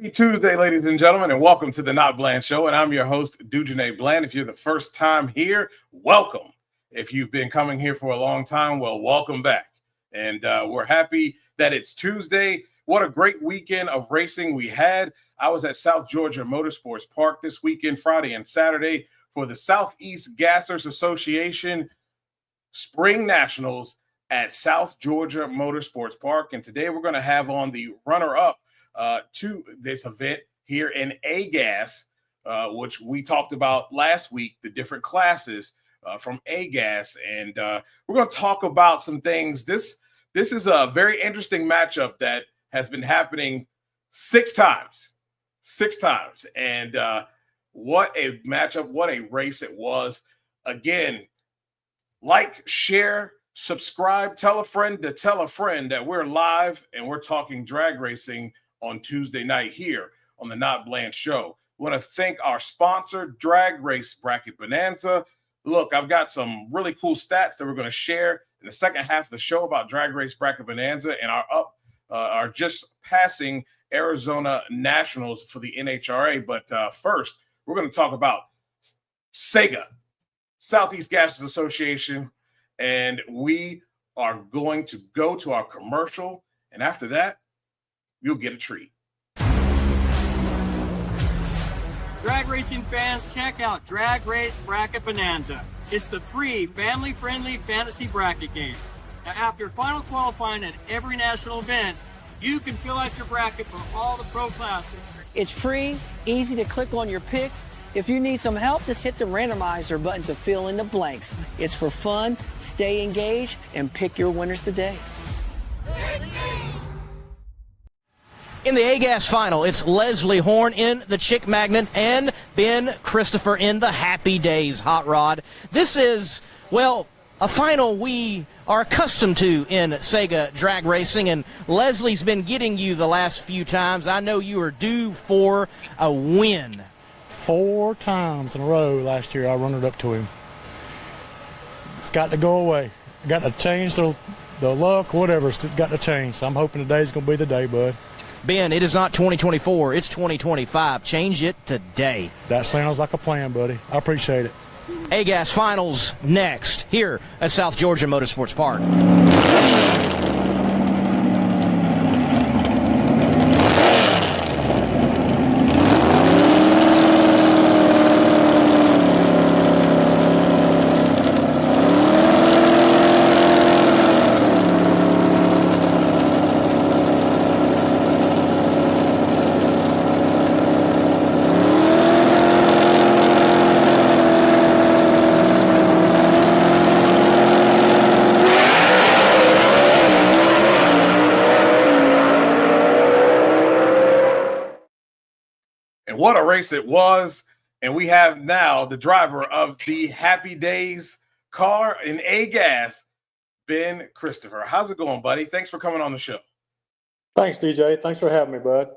Happy Tuesday, ladies and gentlemen, and welcome to the NotBland Show. And I'm your host, Dujane Bland. If you're the first time here, welcome. If you've been coming here for a long time, well, welcome back. And we're happy that it's Tuesday. What a great weekend of racing we had. I was at South Georgia Motorsports Park this weekend, Friday and Saturday, for the Southeast Gassers Association Spring Nationals at South Georgia Motorsports Park. And today we're going to have on the runner-up to this event here in A-Gas, which we talked about last week, the different classes from A-Gas. And we're going to talk about some things. This is a very interesting matchup that has been happening six times. And what a matchup, what a race it was. Again, like, share, subscribe, tell a friend to tell a friend that we're live and we're talking drag racing on Tuesday night here on the NotBland Show. I want to thank our sponsor, Drag Race Bracket Bonanza. Look, I've got some really cool stats that we're going to share in the second half of the show about Drag Race Bracket Bonanza, and are just passing Arizona Nationals for the NHRA. But first, we're going to talk about SEGA, Southeast Gassers Association, and we are going to go to our commercial, and after that, you'll get a treat. Drag racing fans, check out Drag Race Bracket Bonanza. It's the free, family-friendly fantasy bracket game. Now, after final qualifying at every national event, you can fill out your bracket for all the pro classes. It's free, easy to click on your picks. If you need some help, just hit the randomizer button to fill in the blanks. It's for fun, stay engaged, and pick your winners today. In the A-Gas final, it's Leslie Horn in the Chick Magnet and Ben Christopher in the Happy Days Hot Rod. This is, well, a final we are accustomed to in SEGA drag racing, and Leslie's been getting you the last few times. I know you are due for a win. 4 times in a row last year I run it up to him. It's got to go away. Got to change the luck, whatever. It's got to change. So I'm hoping today's going to be the day, bud. Ben, it is not 2024, it's 2025. Change it today. That sounds like a plan, buddy. I appreciate it. A-Gas Finals next, here at South Georgia Motorsports Park. What a race it was. And we have now the driver of the Happy Days car in A-Gas, Ben Christopher. How's it going, buddy? Thanks for coming on the show. Thanks, DJ. Thanks for having me, bud.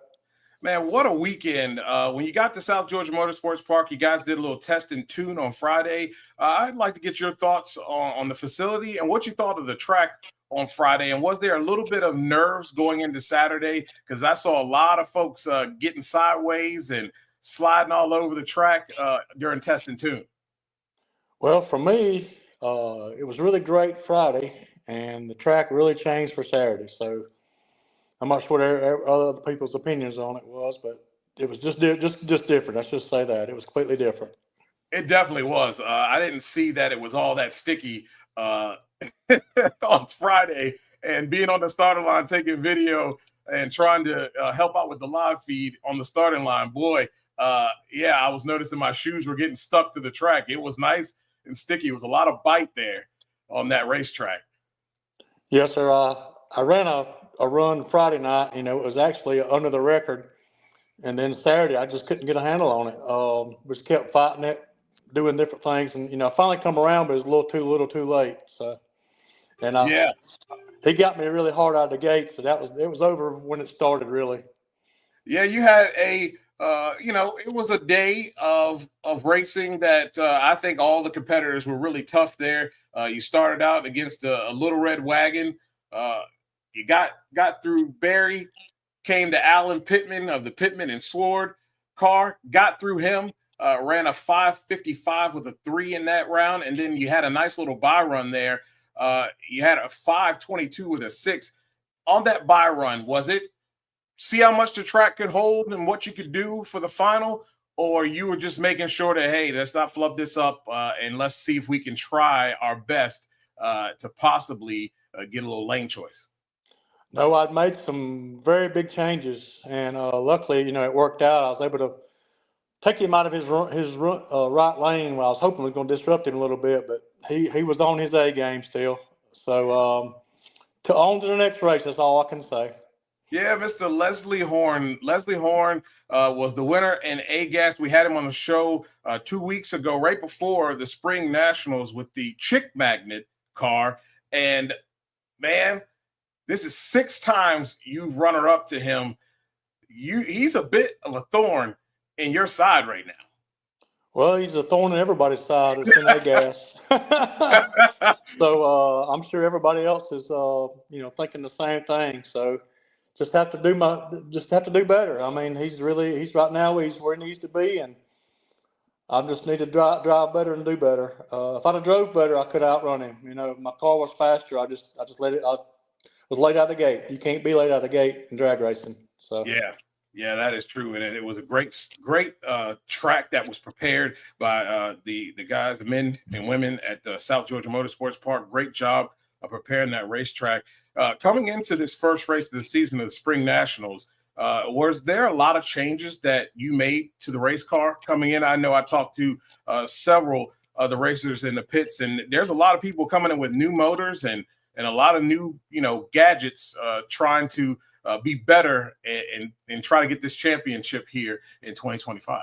Man, what a weekend. When you got to South Georgia Motorsports Park, you guys did a little test and tune on Friday. I'd like to get your thoughts on the facility and what you thought of the track on Friday. And was there a little bit of nerves going into Saturday? Because I saw a lot of folks getting sideways and sliding all over the track during test and tune. Well, for me, it was really great Friday, and the track really changed for Saturday. So I'm not sure what other people's opinions on it was, but it was just different. Let's just say that. It was completely different. It definitely was. I didn't see that it was all that sticky on Friday, and being on the starting line, taking video and trying to help out with the live feed on the starting line. Boy, yeah, I was noticing my shoes were getting stuck to the track. It was nice and sticky. It was a lot of bite there on that racetrack. Yes, sir. I ran a run Friday night. You know, it was actually under the record. And then Saturday, I just couldn't get a handle on it. Just kept fighting it, doing different things. And, you know, I finally come around, but it was a little too late. So, and yeah, he got me really hard out of the gate. So it was over when it started, really. Yeah, you had a, it was a day of racing that I think all the competitors were really tough there. You started out against a little red wagon. You got through Barry, came to Alan Pittman of the Pittman and Sword car, got through him, ran a 5:55 with a 3 in that round, and then you had a nice little bye run there. You had a 5:22 with a 6. On that bye run, was it see how much the track could hold and what you could do for the final, or you were just making sure that, hey, let's not flub this up and let's see if we can try our best to possibly get a little lane choice? No, I'd made some very big changes, and luckily, it worked out. I was able to take him out of his right lane. Well, I was hoping it was going to disrupt him a little bit, but he was on his A game still. So on to the next race. That's all I can say. Yeah, Mr. Leslie Horn. Leslie Horn was the winner in A-Gas. We had him on the show 2 weeks ago, right before the Spring Nationals with the Chick Magnet car. And, man, this is 6 times you've runner-up to him. He's a bit of a thorn in your side right now. Well, he's a thorn in everybody's side. It's in A-Gas. So I'm sure everybody else is, thinking the same thing. So just have to do better. I mean, he's right now he's where he needs to be, and I just need to drive better and do better. If I'd have drove better, I could outrun him. My car was faster. I just let it. I was late out the gate. You can't be late out the gate in drag racing. So yeah, that is true, and it was a great track that was prepared by the guys, the men and women at the South Georgia Motorsports Park. Great job of preparing that racetrack. Coming into this first race of the season of the Spring Nationals, was there a lot of changes that you made to the race car coming in? I know I talked to several of the racers in the pits, and there's a lot of people coming in with new motors and a lot of new, gadgets trying to be better and try to get this championship here in 2025.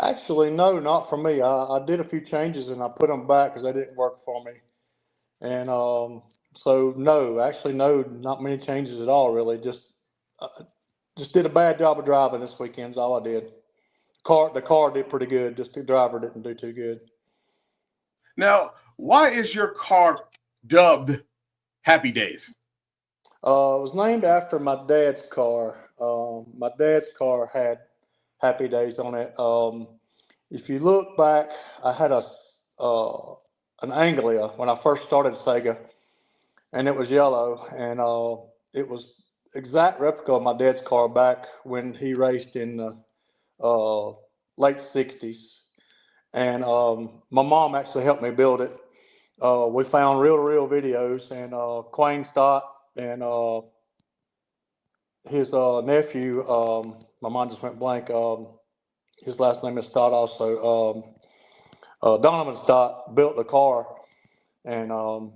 Actually, no, not for me. I did a few changes and I put them back because they didn't work for me. And so no, not many changes at all. Really, just did a bad job of driving this weekend. Is all I did. The car did pretty good. Just the driver didn't do too good. Now, why is your car dubbed Happy Days? It was named after my dad's car. My dad's car had Happy Days on it. If you look back, I had an Anglia when I first started SEGA, and it was yellow, and it was exact replica of my dad's car back when he raced in the late 60s. And my mom actually helped me build it. We found reel-to-reel videos, and Quayne Stott and his nephew, my mind just went blank. His last name is Stott also. Donovan Stott built the car, and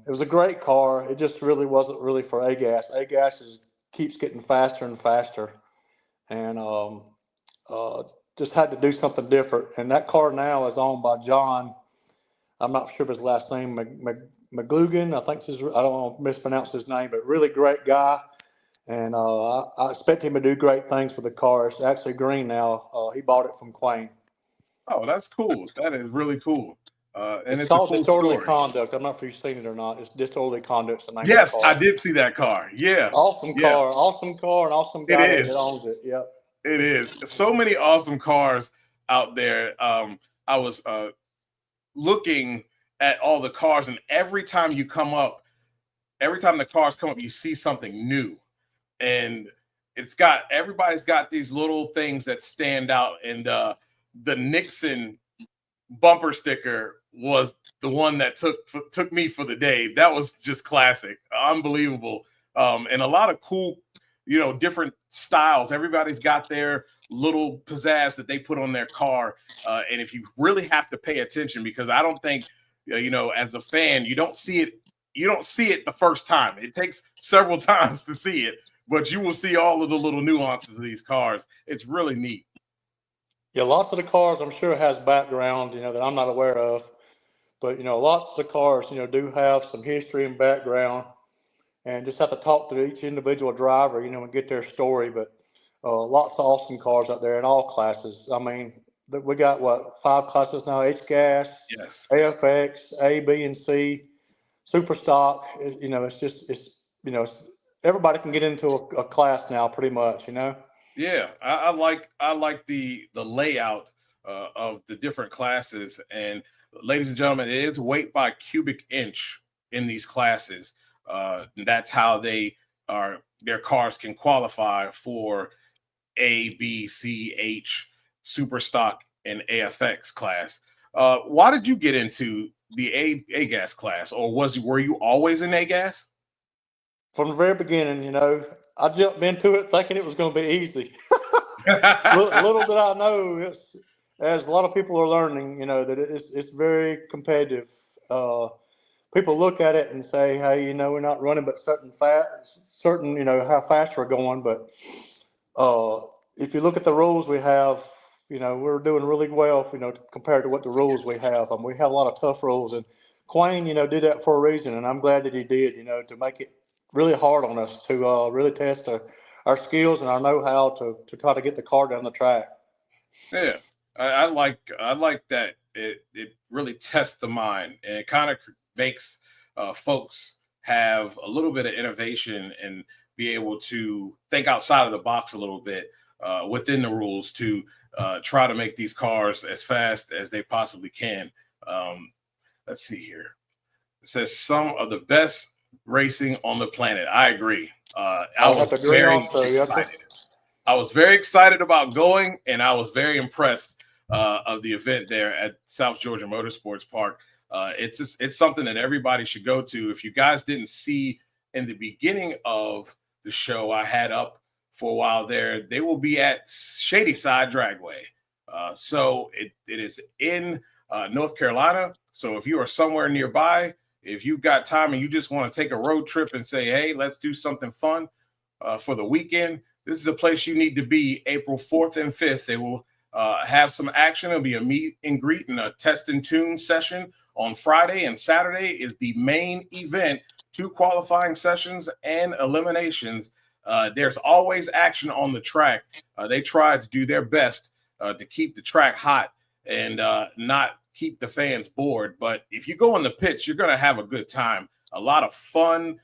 it was a great car. It just really wasn't really for A-Gas. A-Gas keeps getting faster and faster, and just had to do something different. And that car now is owned by John. I'm not sure of his last name, McGlugan. I think I don't want to mispronounce his name, but really great guy. And I expect him to do great things with the car. It's actually green now. He bought it from Quayne. Oh, that's cool. That is really cool. And it's called a cool Disorderly story. Conduct. I'm not sure if you've seen it or not. It's Disorderly Conduct. The name Yes, of the car. I did see that car. Yeah. Awesome car. Awesome car and awesome guy that owns it. Yep. It is. So many awesome cars out there. I was looking at all the cars, and every time the cars come up, you see something new. And everybody's got these little things that stand out. And the Nixon bumper sticker was the one that took me for the day. That was just classic, unbelievable. And a lot of cool, different styles. Everybody's got their little pizzazz that they put on their car. And if you really have to pay attention, because I don't think, as a fan, you don't see it the first time. It takes several times to see it, but you will see all of the little nuances of these cars. It's really neat. Yeah, lots of the cars I'm sure has background, that I'm not aware of. But, lots of the cars, do have some history and background, and just have to talk to each individual driver, and get their story. But lots of awesome cars out there in all classes. I mean, we got 5 classes now: H-Gas, Yes, AFX, A, B, and C, Super Stock. It's everybody can get into a class now, pretty much. Yeah, I like the layout of the different classes. And ladies and gentlemen, it is weight by cubic inch in these classes. That's how their cars can qualify for A, B, C, H, Super Stock, and AFX class. Why did you get into the A gas class, or were you always in A gas? From the very beginning, I jumped into it thinking it was going to be easy. Little did I know, as a lot of people are learning, that it's very competitive. People look at it and say, hey, we're not running but certain, how fast we're going. But if you look at the rules we have, we're doing really well, compared to what the rules we have. We have a lot of tough rules. And Quayne, did that for a reason. And I'm glad that he did, to make it really hard on us, to really test our skills and our know-how to try to get the car down the track. Yeah, I like that it really tests the mind, and it kind of makes folks have a little bit of innovation and be able to think outside of the box a little bit within the rules to try to make these cars as fast as they possibly can. Let's see here. It says some of the best racing on the planet. I agree. I was very excited. I was very excited about going, and I was very impressed of the event there at South Georgia Motorsports Park. It's something that everybody should go to. If you guys didn't see in the beginning of the show I had up for a while there, they will be at Shady Side Dragway. So it is in North Carolina. So if you are somewhere nearby, if you've got time and you just want to take a road trip and say, hey, let's do something fun for the weekend, this is the place you need to be. April 4th and 5th, they will have some action. It'll be a meet and greet and a test and tune session on Friday, and Saturday is the main event, 2 qualifying sessions and eliminations. There's always action on the track. They try to do their best to keep the track hot and not keep the fans bored. But if you go on the pitch, you're going to have a good time. A lot of fun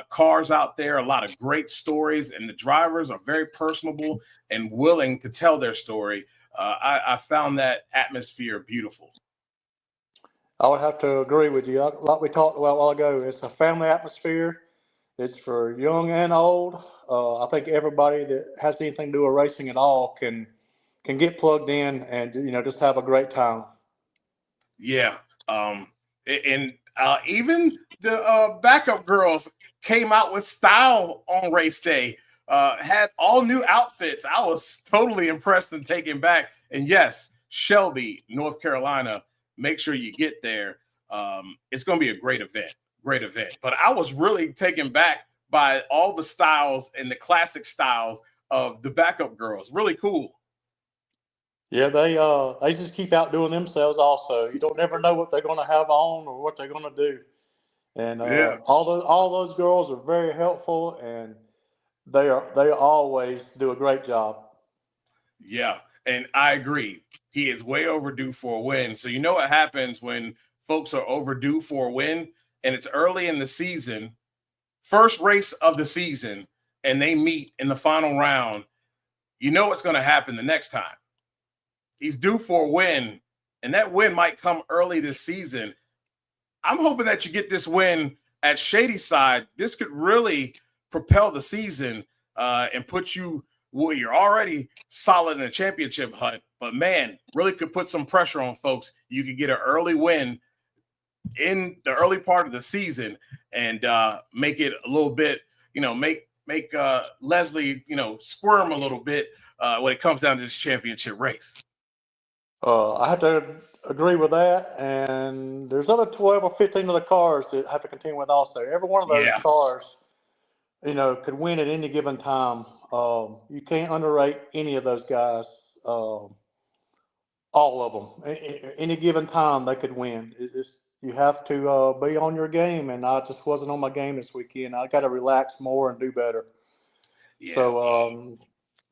cars out there, a lot of great stories, and the drivers are very personable and willing to tell their story. I found that atmosphere beautiful. I would have to agree with you. Like we talked about a while ago, it's a family atmosphere. It's for young and old. I think everybody that has anything to do with racing at all can get plugged in and just have a great time. Yeah, and even the backup girls came out with style on race day. Had all new outfits. I was totally impressed and taken back. And yes, Shelby, North Carolina. Make sure you get there. It's going to be a great event. But I was really taken back by all the styles and the classic styles of the backup girls. Really cool. Yeah, they just keep outdoing themselves. Also, you don't never know what they're going to have on or what they're going to do. And all those girls are very helpful, and they always do a great job. Yeah, and I agree. He is way overdue for a win. So you know what happens when folks are overdue for a win and it's early in the season, first race of the season, and they meet in the final round. You know what's going to happen the next time. He's due for a win, and that win might come early this season. I'm hoping that you get this win at Shady Side. This could really propel the season and put you well, you're already solid in a championship hunt, but man, really could put some pressure on folks. You could get an early win in the early part of the season and make it a little bit, make Leslie, squirm a little bit when it comes down to this championship race. I have to agree with that. And there's other 12 or 15 other cars that have to contend with also. Every one of those cars, could win at any given time. You can't underrate any of those guys. All of them. Any given time, they could win. You have to be on your game, and I just wasn't on my game this weekend. I got to relax more and do better. Yeah. So,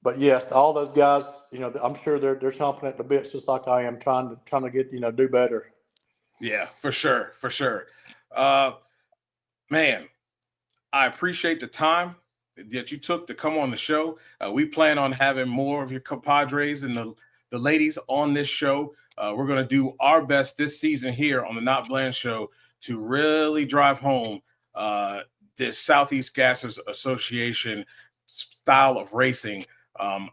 but yes, all those guys, I'm sure they're chomping at the bits just like I am, trying to get do better. Yeah, for sure. Man, I appreciate the time. that you took to come on the show. We plan on having more of your compadres and the ladies on this show. We're going to do our best this season here on the NotBland Show to really drive home this Southeast Gassers Association style of racing. I'm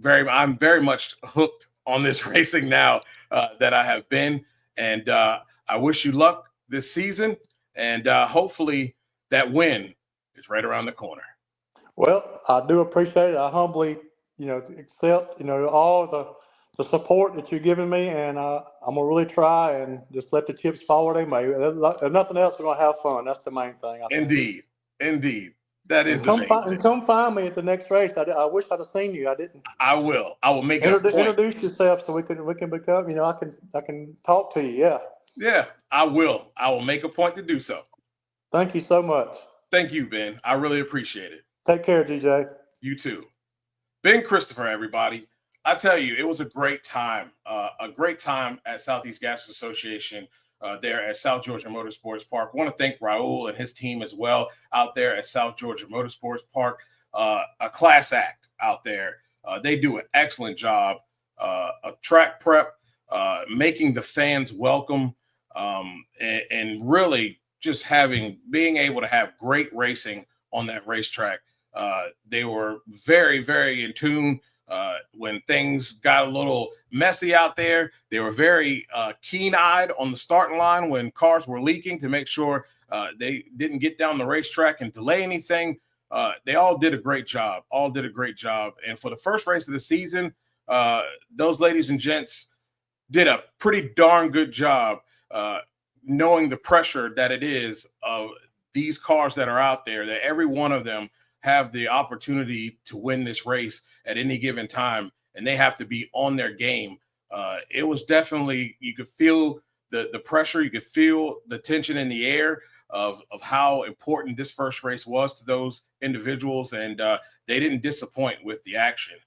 very much hooked on this racing now that I have been, and I wish you luck this season, and hopefully that win is right around the corner. Well, I do appreciate it. I humbly, accept, all the support that you're giving me, and I'm gonna really try and just let the chips fall where they may. If nothing else, we're gonna have fun. That's the main thing. I think. Indeed, that is come find me at the next race. I wish I'd have seen you. I didn't. I will make it. Introduce yourself so we can become. I can talk to you. Yeah, I will make a point to do so. Thank you so much. Thank you, Ben. I really appreciate it. Take care, DJ. You too. Ben Christopher, everybody. I tell you, it was a great time at Southeast Gassers Association there at South Georgia Motorsports Park. I want to thank Raul and his team as well out there at South Georgia Motorsports Park. A class act out there. They do an excellent job. A track prep, making the fans welcome, and really just being able to have great racing on that racetrack. They were very, very in tune when things got a little messy out there. They were very keen-eyed on the starting line when cars were leaking to make sure they didn't get down the racetrack and delay anything. They all did a great job. And for the first race of the season, those ladies and gents did a pretty darn good job knowing the pressure that it is of these cars that are out there, that every one of them have the opportunity to win this race at any given time, and they have to be on their game. It was definitely, you could feel the pressure, you could feel the tension in the air of how important this first race was to those individuals, and they didn't disappoint with the action.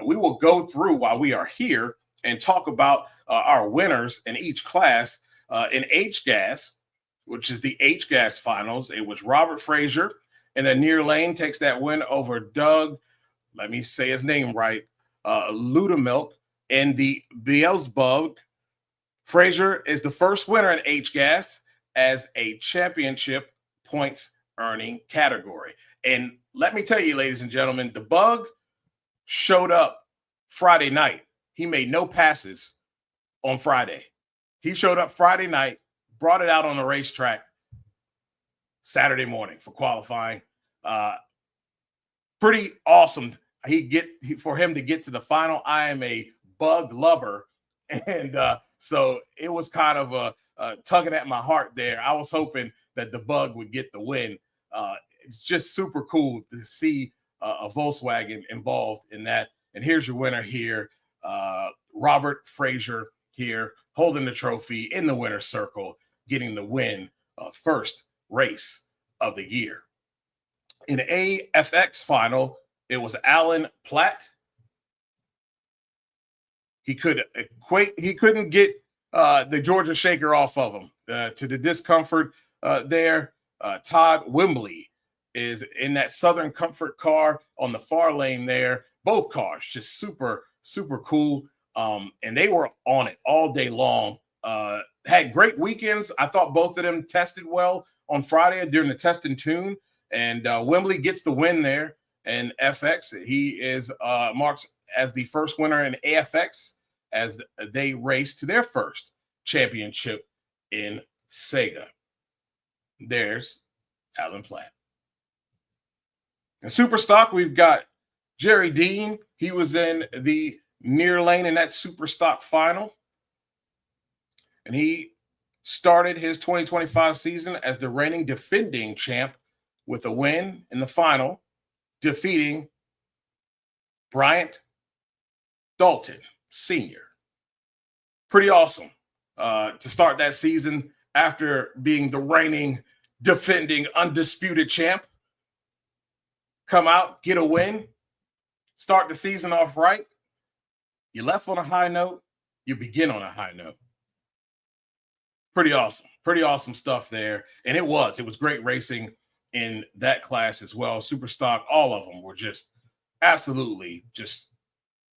We will go through while we are here and talk about our winners in each class. In H-Gas, which is the H-Gas finals, it was Robert Frazier, and then Near Lane takes that win over Doug, let me say his name right, Ludemilk, in the Beelzebub. Frazier is the first winner in H-Gas as a championship points earning category. And let me tell you, ladies and gentlemen, the Bug showed up Friday night. He made no passes on Friday. He showed up Friday night, brought it out on the racetrack Saturday morning for qualifying. Pretty awesome. For him to get to the final. I am a Bug lover, and so it was kind of a tugging at my heart there. I was hoping that the Bug would get the win. It's just super cool to see a Volkswagen involved in that. And here's your winner here, Robert Frazier here, holding the trophy in the winner's circle, getting the win, first race of the year. In the AFX final, it was Alan Platt. He couldn't get the Georgia Shaker off of him to the discomfort there. Todd Wembley is in that Southern Comfort car on the far lane there. Both cars just super, super cool. And they were on it all day long. Had great weekends. I thought both of them tested well on Friday during the test and tune. And Wembley gets the win there. And FX, he is marks as the first winner in AFX as they race to their first championship in SEGA. There's Alan Platt. In Super Stock, we've got Jerry Dean. He was in the Near Lane in that Super Stock final. And he started his 2025 season as the reigning defending champ with a win in the final, defeating Bryant Dalton Sr. Pretty awesome to start that season after being the reigning, defending, undisputed champ. Come out, get a win, start the season off right. You left on a high note, you begin on a high note. Pretty awesome stuff there. And it was great racing in that class as well. Super stock, all of them were just absolutely just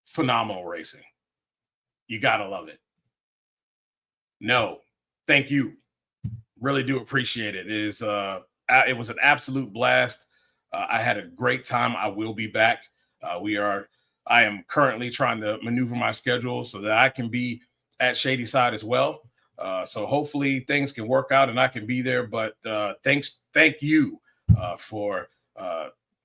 phenomenal racing. You got to love it. No, thank you. Really do appreciate it. It was an absolute blast. I had a great time. I will be back. I am currently trying to maneuver my schedule so that I can be at Shadyside as well. So hopefully things can work out and I can be there. But thank you for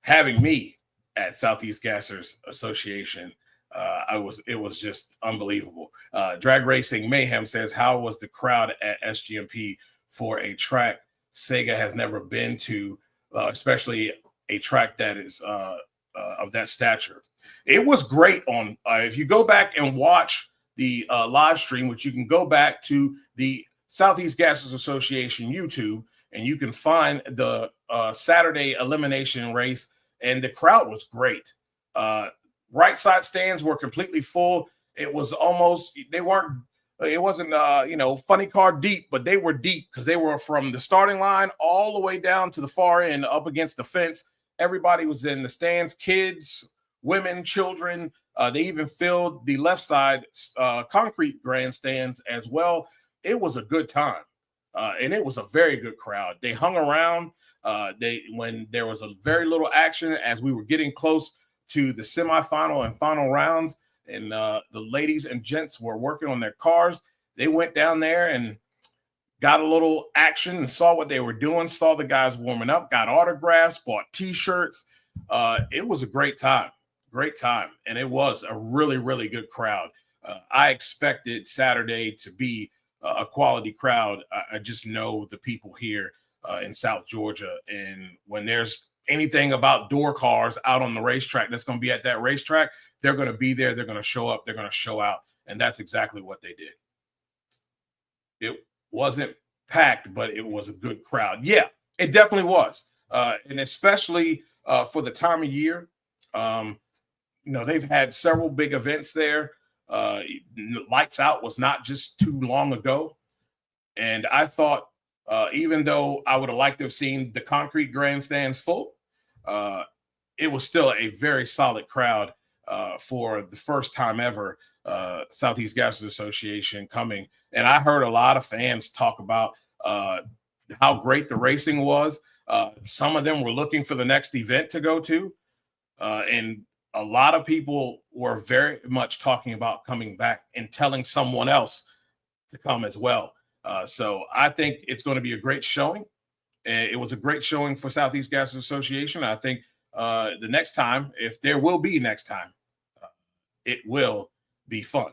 having me at Southeast Gassers Association. It was just unbelievable. Drag Racing Mayhem says, how was the crowd at SGMP for a track SEGA has never been to, especially a track that is of that stature? It was great. On if you go back and watch the live stream, which you can go back to the Southeast Gassers Association YouTube, and you can find the Saturday elimination race, and the crowd was great. Right side stands were completely full. It was almost, it wasn't funny car deep, but they were deep because they were from the starting line all the way down to the far end up against the fence. Everybody was in the stands, kids, women, children. They even filled the left side concrete grandstands as well. It was a good time. And it was a very good crowd. They hung around. When there was a very little action as we were getting close to the semifinal and final rounds, and the ladies and gents were working on their cars, they went down there and got a little action and saw what they were doing, saw the guys warming up, got autographs, bought T-shirts. It was a great time. And it was a really, really good crowd. I expected Saturday to be a quality crowd. I just know the people here in South Georgia. And when there's anything about door cars out on the racetrack that's going to be at that racetrack, they're going to be there. They're going to show up. They're going to show out. And that's exactly what they did. It wasn't packed, but it was a good crowd. Yeah, it definitely was. And especially for the time of year, they've had several big events there. Lights Out was not just too long ago. And I thought, even though I would have liked to have seen the concrete grandstands full, it was still a very solid crowd for the first time ever, Southeast Gassers Association coming. And I heard a lot of fans talk about how great the racing was. Some of them were looking for the next event to go to. And a lot of people were very much talking about coming back and telling someone else to come as well. So I think it's going to be a great showing. It was a great showing for Southeast Gassers Association. I think the next time, if there will be next time, it will be fun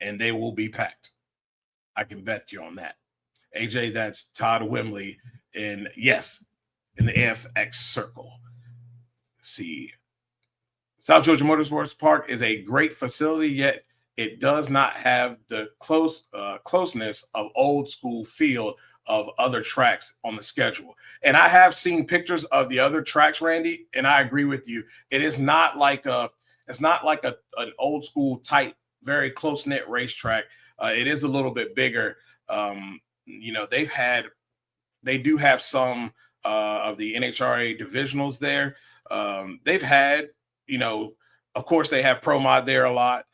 and they will be packed. I can bet you on that. AJ, that's Todd Wimley in the AFX circle. Let's see. South Georgia Motorsports Park is a great facility, yet it does not have the closeness of old school feel of other tracks on the schedule. And I have seen pictures of the other tracks, Randy, and I agree with you. It is not like an old school tight, very close knit racetrack. It is a little bit bigger. They do have some of the NHRA divisionals there. They've had, of course, they have Pro Mod there a lot.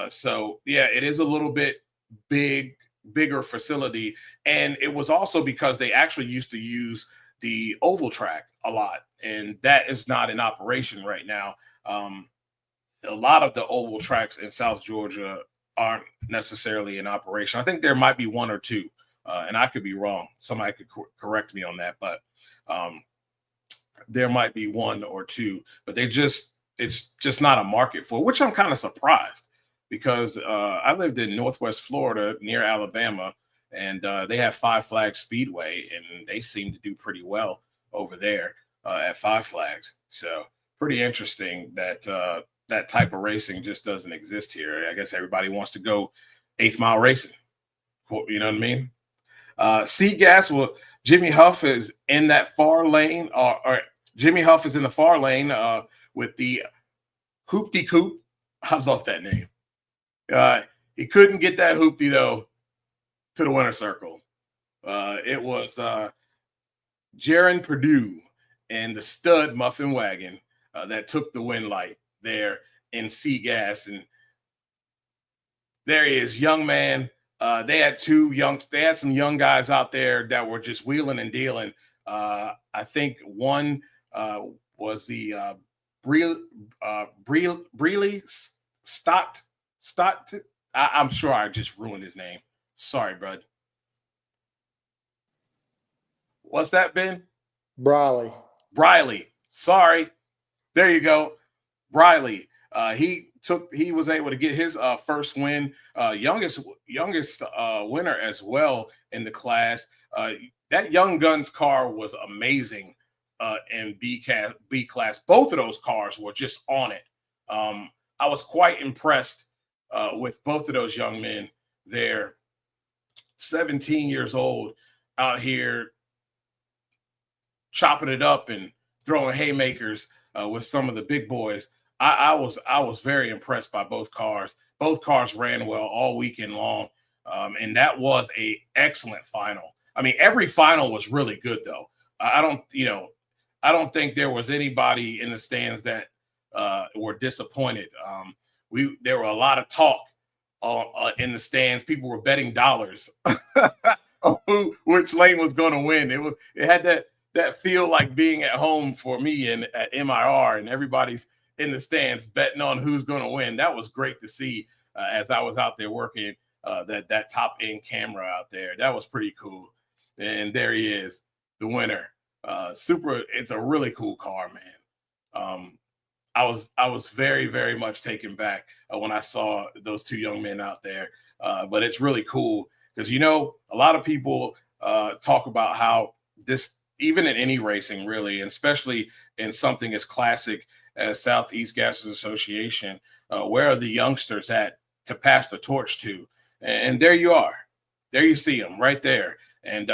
So yeah, it is a little bit bigger facility. And it was also because they actually used to use the oval track a lot. And that is not in operation right now. A lot of the oval tracks in South Georgia aren't necessarily in operation. I think there might be one or two, and I could be wrong. Somebody could correct me on that, but there might be one or two, but it's just not a market for it, which I'm kind of surprised because I lived in Northwest Florida near Alabama, and they have Five Flags Speedway, and they seem to do pretty well over there at Five Flags. So pretty interesting that that type of racing just doesn't exist here. I guess everybody wants to go 8th mile racing. You know what I mean? C-Gas, well, Jimmy Huff is in that far lane, or Jimmy Huff is in the far lane with the Hoopty Coop. I love that name. He couldn't get that Hoopty, though, to the winner's circle. It was Jaron Purdue and the stud Muffin Wagon that took the win light there in SEGA. And there he is, young man. They had some young guys out there that were just wheeling and dealing. I think one was the Breely Stott. I'm sure I just ruined his name. Sorry, bud. What's that, Ben? Briley. Sorry. There you go. Briley. He was able to get his first win, youngest winner as well in the class. That Young Guns car was amazing in B class. Both of those cars were just on it. I was quite impressed with both of those young men. They're 17 years old out here chopping it up and throwing haymakers with some of the big boys. I was very impressed by both cars. Both cars ran well all weekend long, and that was a excellent final. I mean, every final was really good, though. I don't think there was anybody in the stands that were disappointed. There were a lot of talk in the stands. People were betting dollars on which lane was going to win. It had that feel like being at home for me and at MIR, and everybody's in the stands betting on who's going to win. That was great to see as I was out there working that top end camera out there. That was pretty cool. And there he is, the winner. It's a really cool car, man. I was very, very much taken back when I saw those two young men out there. But it's really cool because, a lot of people talk about how this, even in any racing really, and especially in something as classic as Southeast Gassers Association, where are the youngsters at to pass the torch to? And there you are. There you see them right there. And,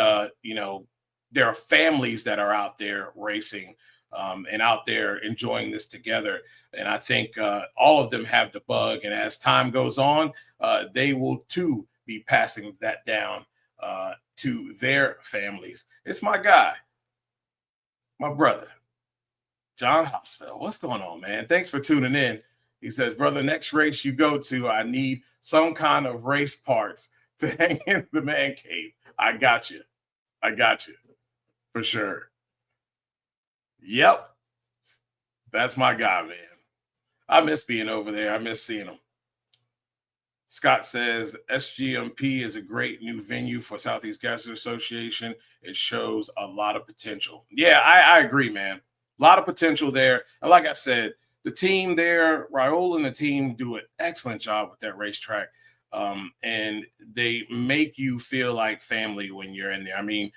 there are families that are out there racing and out there enjoying this together. And I think all of them have the bug. And as time goes on, they will too be passing that down to their families. It's my guy, my brother, John Hosfeld. What's going on, man? Thanks for tuning in. He says, brother, next race you go to, I need some kind of race parts to hang in the man cave. I got you. For sure. Yep. That's my guy, man. I miss being over there. I miss seeing him. Scott says, SGMP is a great new venue for Southeast Gassers Association. It shows a lot of potential. Yeah, I agree, man. A lot of potential there. And like I said, the team there, Raul and the team do an excellent job with that racetrack. And they make you feel like family when you're in there. I mean,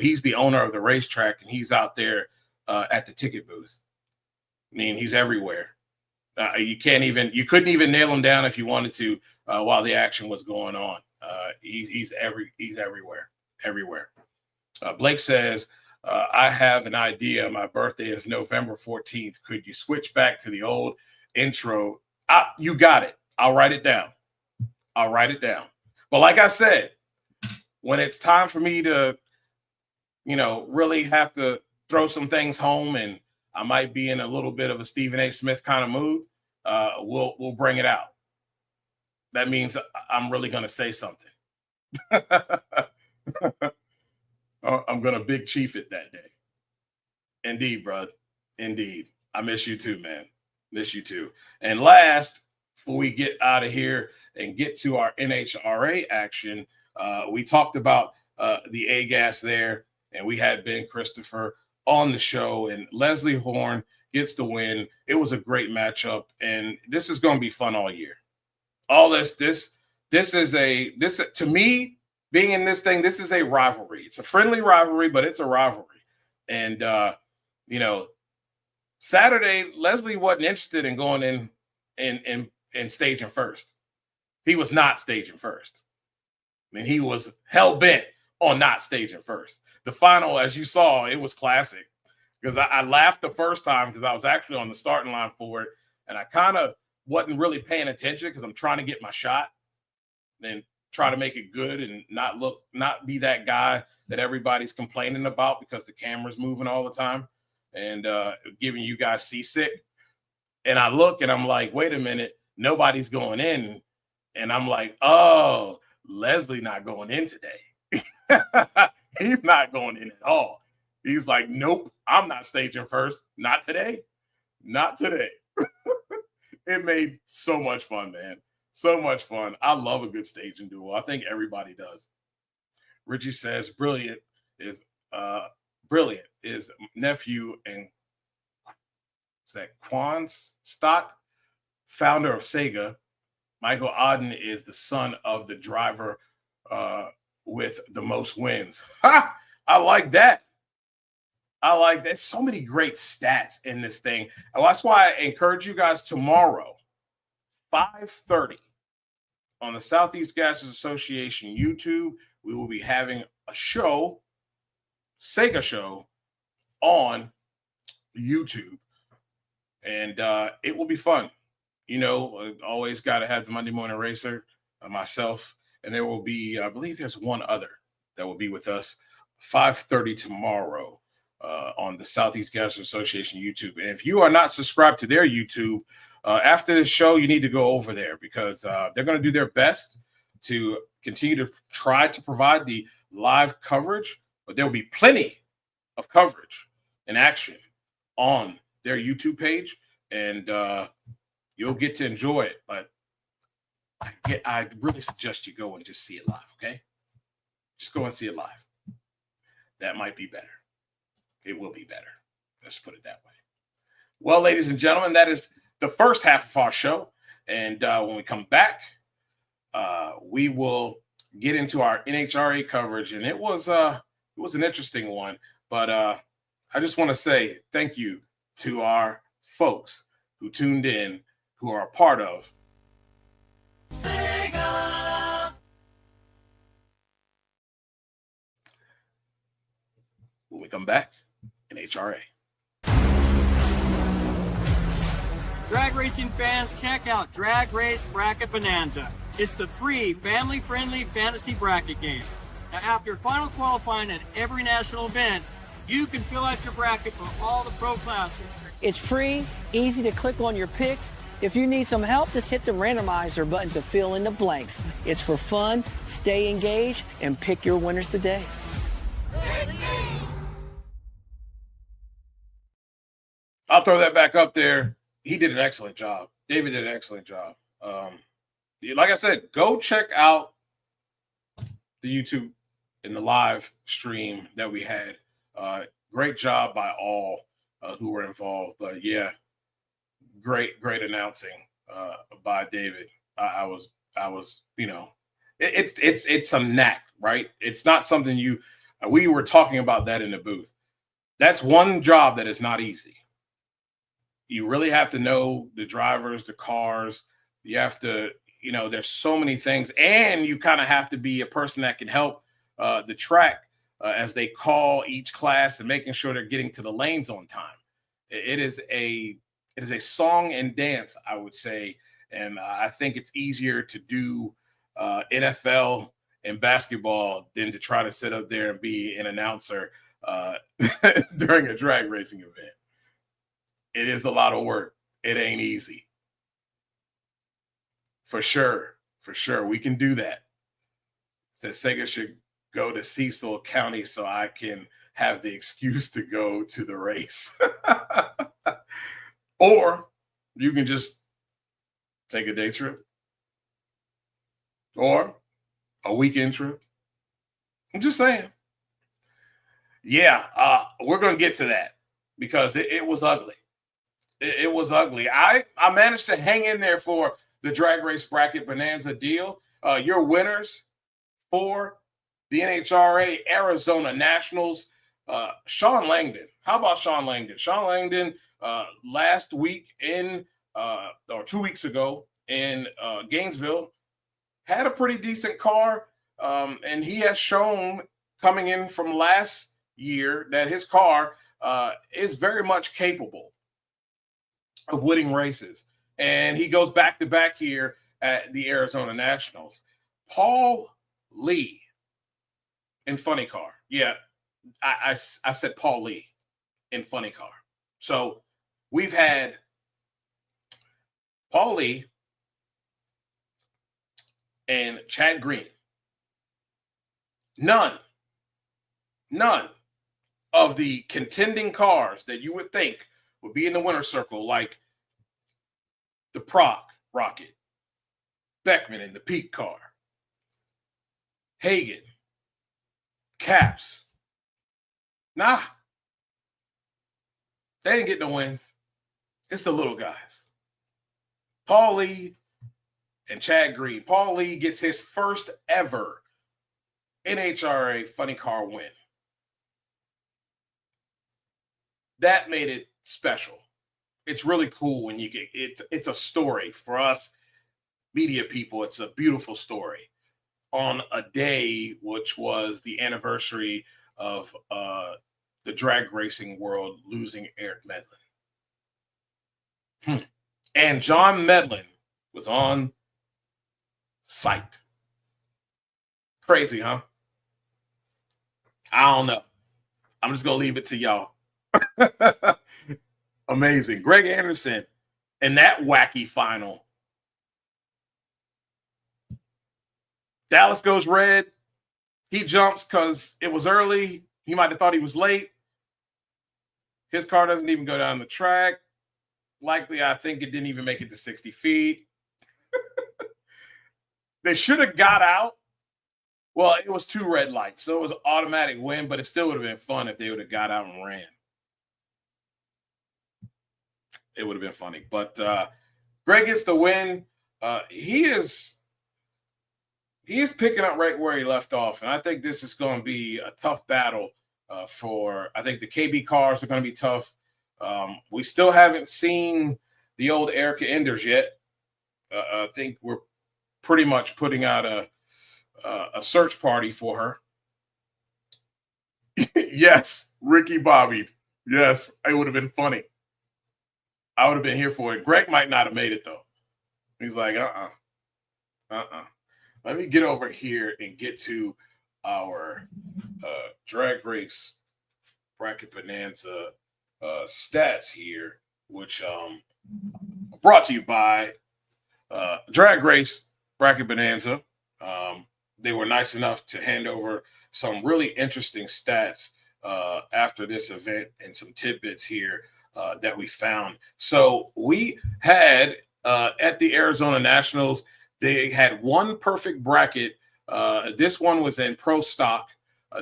he's the owner of the racetrack and he's out there at the ticket booth. I mean, he's everywhere. You couldn't even nail him down if you wanted to while the action was going on. He's everywhere. Blake says, I have an idea. My birthday is November 14th. Could you switch back to the old intro? You got it. I'll write it down. But like I said, when it's time for me to, really have to throw some things home and I might be in a little bit of a Stephen A. Smith kind of mood, we'll bring it out. That means I'm really going to say something. I'm going to big chief it that day. Indeed, bro. Indeed. I miss you too, man. Miss you too. And last, before we get out of here and get to our NHRA action, we talked about the A-Gas there, and we had Ben Christopher on the show, and Leslie Horn gets the win. It was a great matchup, and this is going to be fun all year. All this to me, being in this thing, this is a rivalry. It's a friendly rivalry, but it's a rivalry. And Saturday, Leslie wasn't interested in going in staging first. He was not staging first. I mean, he was hell-bent on not staging first. The final, as you saw, it was classic because I laughed the first time because I was actually on the starting line for it, and I kind of wasn't really paying attention because I'm trying to get my shot. Then try to make it good and not be that guy that everybody's complaining about because the camera's moving all the time and giving you guys seasick. And I look and I'm like, wait a minute, nobody's going in. And I'm like, oh, Leslie not going in today. He's not going in at all. He's like, nope, I'm not staging first. Not today. Not today. It made so much fun, man. So much fun. I love a good staging duel. I think everybody does. Richie says, brilliant is nephew and Quan Stott, founder of SEGA. Michael Odden is the son of the driver with the most wins. Ha! I like that. I like that. So many great stats in this thing. And that's why I encourage you guys tomorrow, 5:30 on the Southeast Gases Association YouTube. We will be having a show, SEGA show, on YouTube. And it will be fun. You know, always got to have the Monday Morning Racer, myself. And there will be, I believe there's one other that will be with us, 5:30 tomorrow on the Southeast Gases Association YouTube. And if you are not subscribed to their YouTube, after the show, you need to go over there because they're going to do their best to continue to try to provide the live coverage, but there will be plenty of coverage and action on their YouTube page, and you'll get to enjoy it. But I really suggest you go and just see it live, okay? Just go and see it live. That might be better. It will be better. Let's put it that way. Well, ladies and gentlemen, that is the first half of our show. And when we come back, we will get into our NHRA coverage. And it was an interesting one. But I just want to say thank you to our folks who tuned in, who are a part of SEGA. When we come back, NHRA. Drag racing fans, check out Drag Race Bracket Bonanza. It's the free, family-friendly fantasy bracket game. Now, after final qualifying at every national event, you can fill out your bracket for all the pro classes. It's free, easy to click on your picks. If you need some help, just hit the randomizer button to fill in the blanks. It's for fun, stay engaged, and pick your winners today. I'll throw that back up there. He did an excellent job. David did an excellent job. Like I said, go check out the YouTube and the live stream that we had. Great job by all who were involved. But yeah, great announcing by David. I was, you know, it's a knack, right? It's not something we were talking about that in the booth. That's one job that is not easy. You really have to know the drivers, the cars. You have to, you know, there's so many things. And you kind of have to be a person that can help the track as they call each class and making sure they're getting to the lanes on time. It is a song and dance, I would say. And I think it's easier to do NFL and basketball than to try to sit up there and be an announcer during a drag racing event. It is a lot of work. It ain't easy. For sure. We can do that. Said SEGA should go to Cecil County so I can have the excuse to go to the race. Or you can just take a day trip or a weekend trip. I'm just saying. Yeah, we're going to get to that because it was ugly. It was ugly. I managed to hang in there for the Drag Race Bracket Bonanza deal. Your winners for the NHRA Arizona Nationals, Sean Langdon. How about Sean Langdon? Sean Langdon last week or 2 weeks ago in Gainesville had a pretty decent car, and he has shown coming in from last year that his car is very much capable of winning races. And he goes back to back here at the Arizona Nationals. Paul Lee in funny car. Yeah, I said Paul Lee in funny car. So we've had Paul Lee and Chad Green. None of the contending cars that you would think would be in the winner's circle, like the Proc Rocket, Beckman in the Peak car, Hagan, Caps. Nah, they didn't get no wins. It's the little guys. Paul Lee and Chad Green. Paul Lee gets his first ever NHRA funny car win. That made it special. It's really cool when you get it. It's a story for us media people. It's a beautiful story on a day which was the anniversary of the drag racing world losing Eric Medlin. And John Medlin was on site. Crazy, huh? I don't know. I'm just going to leave it to y'all. Amazing. Greg Anderson in that wacky final. Dallas goes red. He jumps because it was early. He might have thought he was late. His car doesn't even go down the track. Likely, I think it didn't even make it to 60 feet. They should have got out. Well, it was 2 red lights, so it was an automatic win, but it still would have been fun if they would have got out and ran. It would have been funny. But Greg gets the win. He is picking up right where he left off, and I think this is going to be a tough battle for – I think the KB cars are going to be tough. We still haven't seen the old Erica Enders yet. I think we're pretty much putting out a search party for her. Yes, Ricky Bobby. Yes, it would have been funny. I would have been here for it. Greg might not have made it, though. He's like, Let me get over here and get to our drag race bracket bonanza stats here, which brought to you by Drag Race Bracket Bonanza. They were nice enough to hand over some really interesting stats after this event and some tidbits here that we found. So we had at the Arizona Nationals, they had one perfect bracket. This one was in pro stock.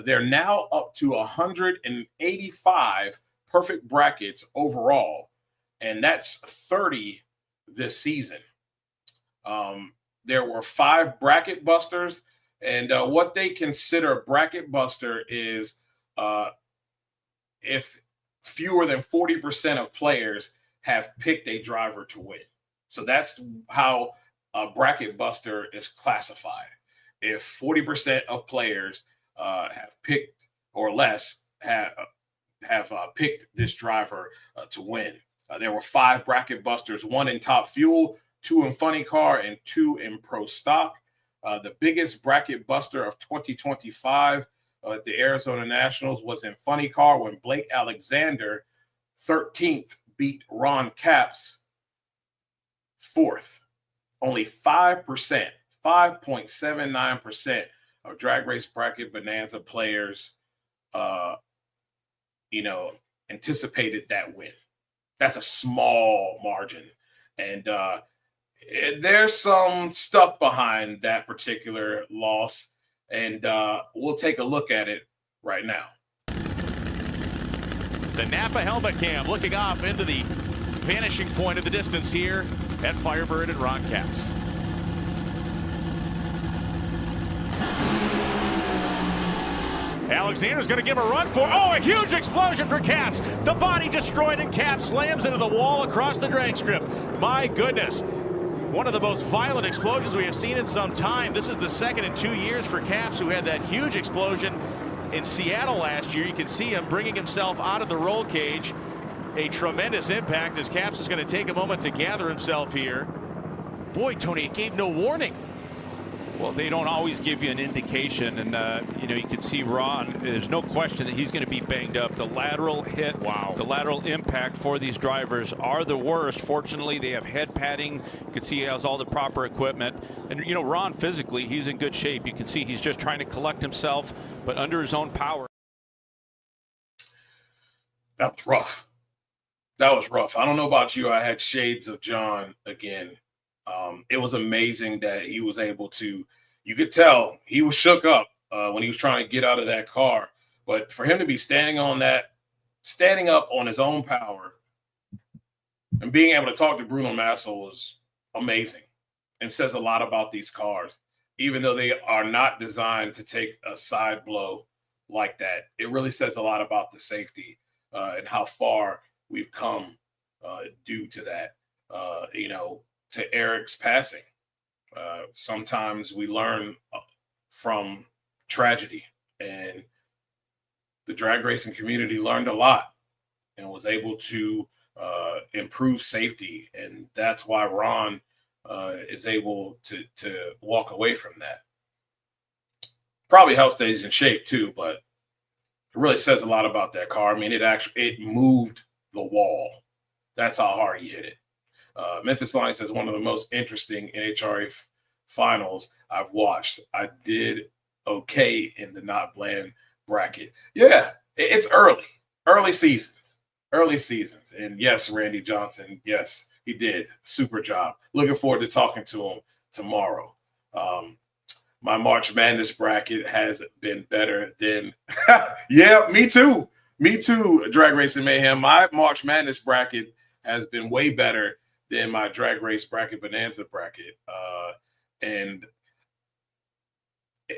They're now up to 185 perfect brackets overall, and that's 30 this season. There were 5 bracket busters, and what they consider a bracket buster is if fewer than 40% of players have picked a driver to win. So that's how a bracket buster is classified. If 40% of players have picked or less have picked this driver to win. There were 5 bracket busters, 1 in Top Fuel, 2 in Funny Car, and 2 in Pro Stock. The biggest bracket buster of 2025 at the Arizona Nationals was in Funny Car when Blake Alexander, 13th, beat Ron Capps, 4th. Only 5%, 5.79% of Drag Race Bracket Bonanza players, anticipated that win. That's a small margin. And there's some stuff behind that particular loss. And we'll take a look at it right now. The Napa helmet cam looking off into the vanishing point of the distance here at Firebird and Ron Capps. Alexander's going to give him a run for, a huge explosion for Capps. The body destroyed and Capps slams into the wall across the drag strip. My goodness. One of the most violent explosions we have seen in some time. This is the second in 2 years for Capps, who had that huge explosion in Seattle last year. You can see him bringing himself out of the roll cage. A tremendous impact as Capps is going to take a moment to gather himself here. Boy, Tony, it gave no warning. Well, they don't always give you an indication, and you can see Ron. There's no question that he's going to be banged up. The lateral hit, the lateral impact for these drivers are the worst. Fortunately, they have head padding. You can see he has all the proper equipment, and Ron physically, he's in good shape. You can see he's just trying to collect himself, but under his own power. That was rough. That was rough. I don't know about you. I had shades of John again. It was amazing that he was able to, you could tell he was shook up when he was trying to get out of that car. But for him to be standing up on his own power and being able to talk to Bruno Massa was amazing and says a lot about these cars. Even though they are not designed to take a side blow like that, it really says a lot about the safety and how far we've come due to that. To Eric's passing. Sometimes we learn from tragedy, and the drag racing community learned a lot and was able to improve safety. And that's why Ron is able to walk away from that. Probably helps that he's in shape too, but it really says a lot about that car. I mean, it moved the wall. That's how hard he hit it. Memphis Lonnie says one of the most interesting NHRA finals I've watched. I did okay in the NotBland bracket. Yeah, it's early seasons. And yes, Randy Johnson, yes, he did. Super job. Looking forward to talking to him tomorrow. My March Madness bracket has been better than, yeah, me too, Drag Racing Mayhem. My March Madness bracket has been way better than my Drag Race Bracket Bonanza bracket. And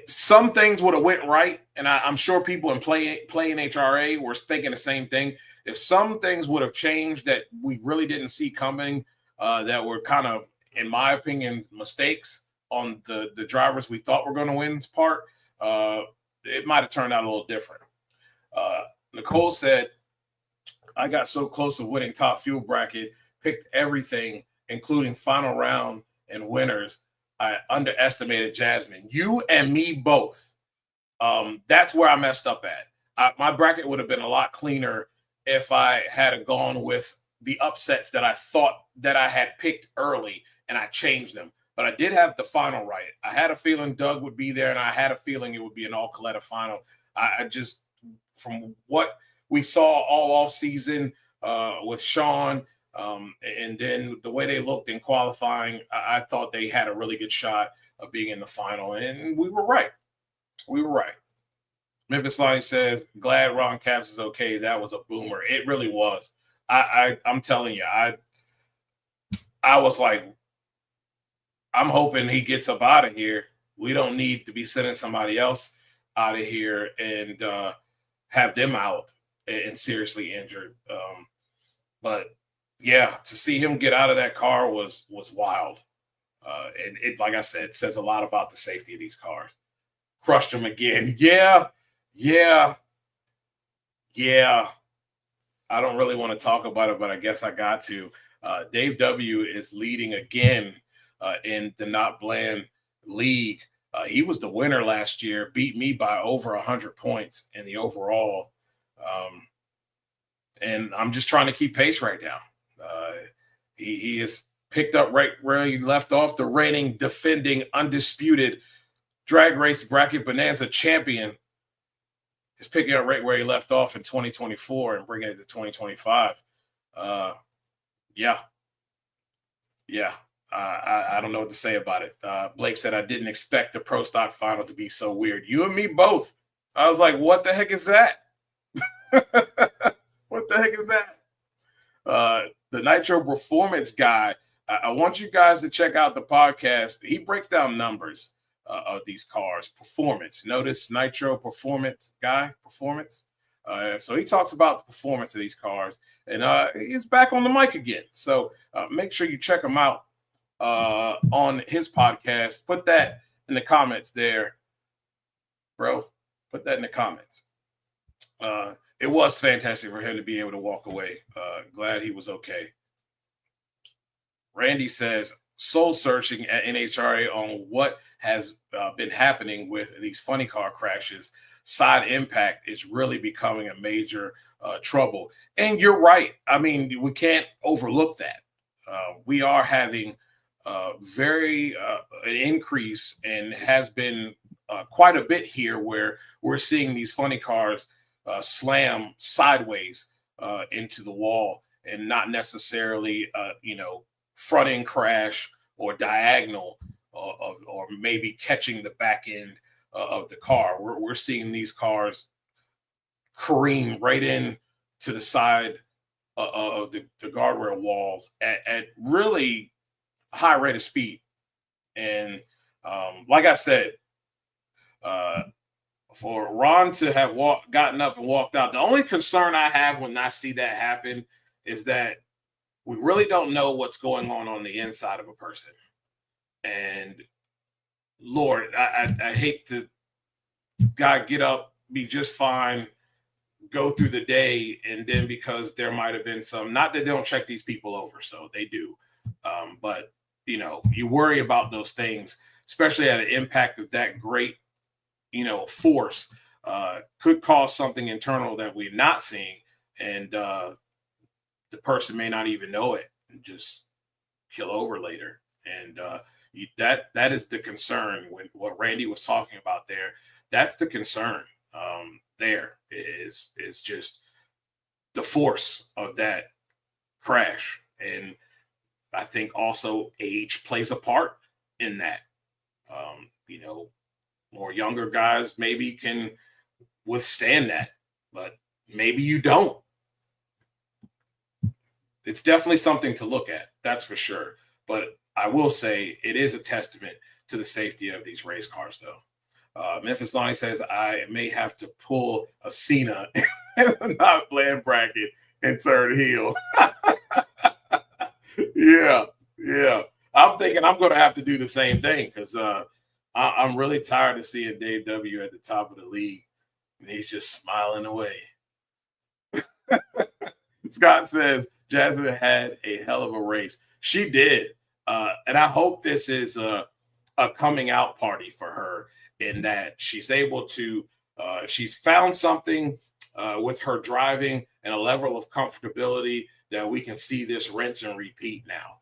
some things would have went right, and I'm sure people in Play NHRA were thinking the same thing. If some things would have changed that we really didn't see coming, that were kind of, in my opinion, mistakes on the drivers we thought were going to win's part, it might have turned out a little different. Nicole said, I got so close to winning top fuel bracket, picked everything, including final round and winners. I underestimated Jasmine. You and me both. That's where I messed up at. My bracket would have been a lot cleaner if I had gone with the upsets that I thought that I had picked early, and I changed them. But I did have the final right. I had a feeling Doug would be there, and I had a feeling it would be an all-Coletta final. I just, from what we saw all off season with Sean, and then the way they looked in qualifying, I thought they had a really good shot of being in the final, and we were right. Memphis Line says, glad Ron Capps is okay. That was a boomer. It really was. I'm telling you, I was like, I'm hoping he gets up out of here. We don't need to be sending somebody else out of here and have them out and seriously injured. But yeah, to see him get out of that car was wild. And it, like I said, says a lot about the safety of these cars. Crushed him again. Yeah. I don't really want to talk about it, but I guess I got to. Dave W. is leading again in the NotBland League. He was the winner last year, beat me by over 100 points in the overall. And I'm just trying to keep pace right now. He is picked up right where he left off. The reigning, defending, undisputed Drag Race Bracket Bonanza champion is picking up right where he left off in 2024 and bringing it to 2025. Yeah. I don't know what to say about it. Blake said, I didn't expect the Pro Stock final to be so weird. You and me both. I was like, what the heck is that? What the heck is that? The Nitro Performance guy, I want you guys to check out the podcast. He breaks down numbers of these cars. Performance. Notice Nitro Performance guy, performance. So he talks about the performance of these cars, and he's back on the mic again. So make sure you check him out on his podcast. Put that in the comments there, bro. Put that in the comments. It was fantastic for him to be able to walk away. Glad he was okay. Randy says, soul searching at NHRA on what has been happening with these funny car crashes, side impact is really becoming a major trouble. And you're right. I mean, we can't overlook that. We are having very an increase, and has been quite a bit here, where we're seeing these funny cars slam sideways into the wall, and not necessarily, front end crash or diagonal, or maybe catching the back end of the car. We're seeing these cars careen right in to the side of the guardrail walls at really high rate of speed. And like I said, for Ron to have gotten up and walked out, the only concern I have when I see that happen is that we really don't know what's going on the inside of a person. And Lord, I hate to get up, be just fine, go through the day, and then because there might have been some, not that they don't check these people over, so they do, but you worry about those things, especially at an impact of that great, force, could cause something internal that we're not seeing, and the person may not even know it and just kill over later. And that is the concern. When what Randy was talking about there, that's the concern. There is just the force of that crash. And I think also age plays a part in that. More younger guys maybe can withstand that, but maybe you don't. It's definitely something to look at, that's for sure. But I will say it is a testament to the safety of these race cars, though. Memphis Lonnie says, I may have to pull a Cena in the NotBland bracket and turn heel. Yeah. I'm thinking I'm going to have to do the same thing, because I'm really tired of seeing Dave W. at the top of the league, and he's just smiling away. Scott says, Jasmine had a hell of a race. She did. And I hope this is a coming out party for her, in that she's able to, she's found something with her driving and a level of comfortability that we can see this rinse and repeat now.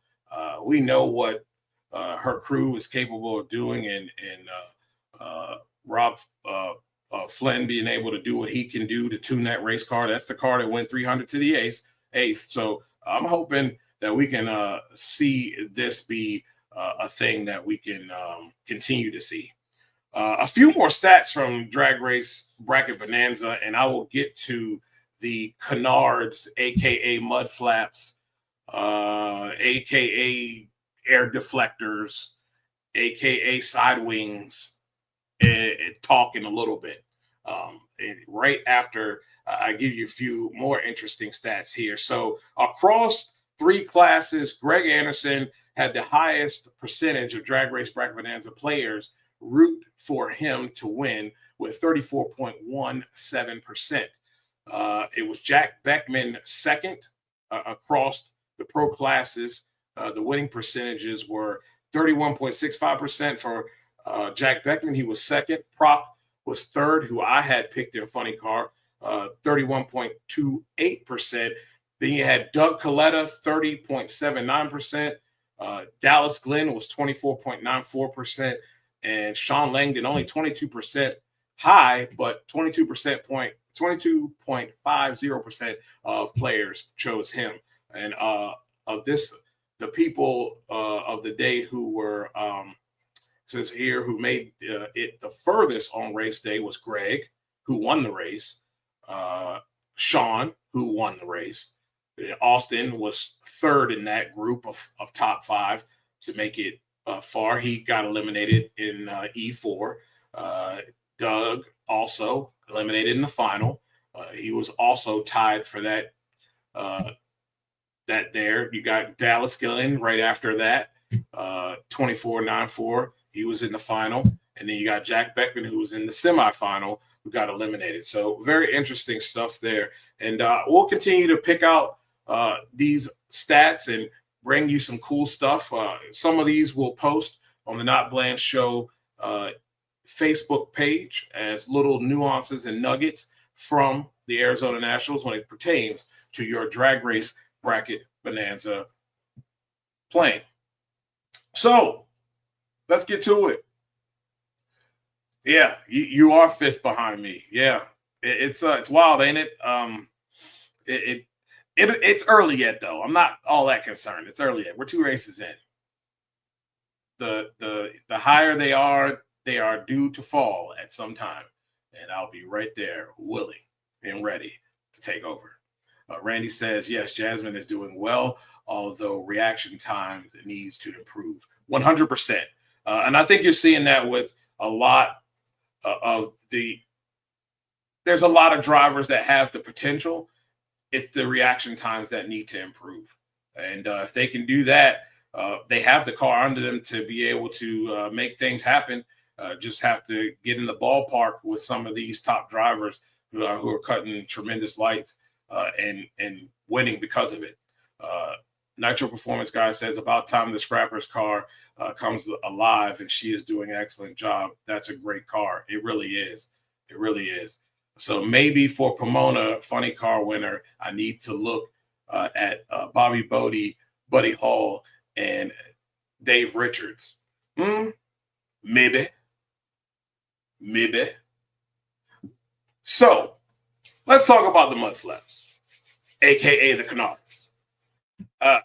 We know what her crew is capable of doing, and Rob Flynn being able to do what he can do to tune that race car. That's the car that went 300 to the eighth. So I'm hoping that we can see this be a thing that we can continue to see. A few more stats from Drag Race Bracket Bonanza, and I will get to the canards, aka mud flaps, aka air deflectors, aka side wings, talk in a little bit. And right after I give you a few more interesting stats here. So across 3 classes, Greg Anderson had the highest percentage of Drag Race Bracket Bonanza players root for him to win, with 34.17%. It was Jack Beckman second across the pro classes. The winning percentages were 31.65% for Jack Beckman. He was second. Proc was third, who I had picked in Funny Car, 31.28%. Then you had Doug Coletta, 30.79%. Dallas Glenn was 24.94%. And Sean Langdon, only 22% high, but 22.50% of players chose him. And of this, the people of the day who were says here who made it the furthest on race day was Greg, who won the race. Sean, who won the race. Austin was third in that group of top 5 to make it far. He got eliminated in E4. Doug also eliminated in the final. He was also tied for that. That there. You got Dallas Gillen right after that, 24.94. He was in the final. And then you got Jack Beckman, who was in the semifinal, who got eliminated. So very interesting stuff there. And we'll continue to pick out these stats and bring you some cool stuff. Some of these we'll post on the NotBland Show Facebook page as little nuances and nuggets from the Arizona Nationals when it pertains to your drag race bracket bonanza playing. So let's get to it. Yeah, you are fifth behind me. Yeah, it's wild, ain't it? It's early yet, though. I'm not all that concerned. It's early yet. We're 2 races in. The higher they are due to fall at some time, and I'll be right there, willing and ready to take over. Randy says, yes, Jasmine is doing well, although reaction time needs to improve. 100%. And I think you're seeing that with a lot there's a lot of drivers that have the potential. It's the reaction times that need to improve. And if they can do that, they have the car under them to be able to make things happen. Just have to get in the ballpark with some of these top drivers who are cutting tremendous lights and winning because of it. Nitro Performance Guy says, about time the Scrapper's car comes alive, and she is doing an excellent job. That's a great car. It really is. It really is. So maybe for Pomona, funny car winner, I need to look at Bobby Bodie, Buddy Hall, and Dave Richards. Maybe. So let's talk about the mud flaps, aka the canards.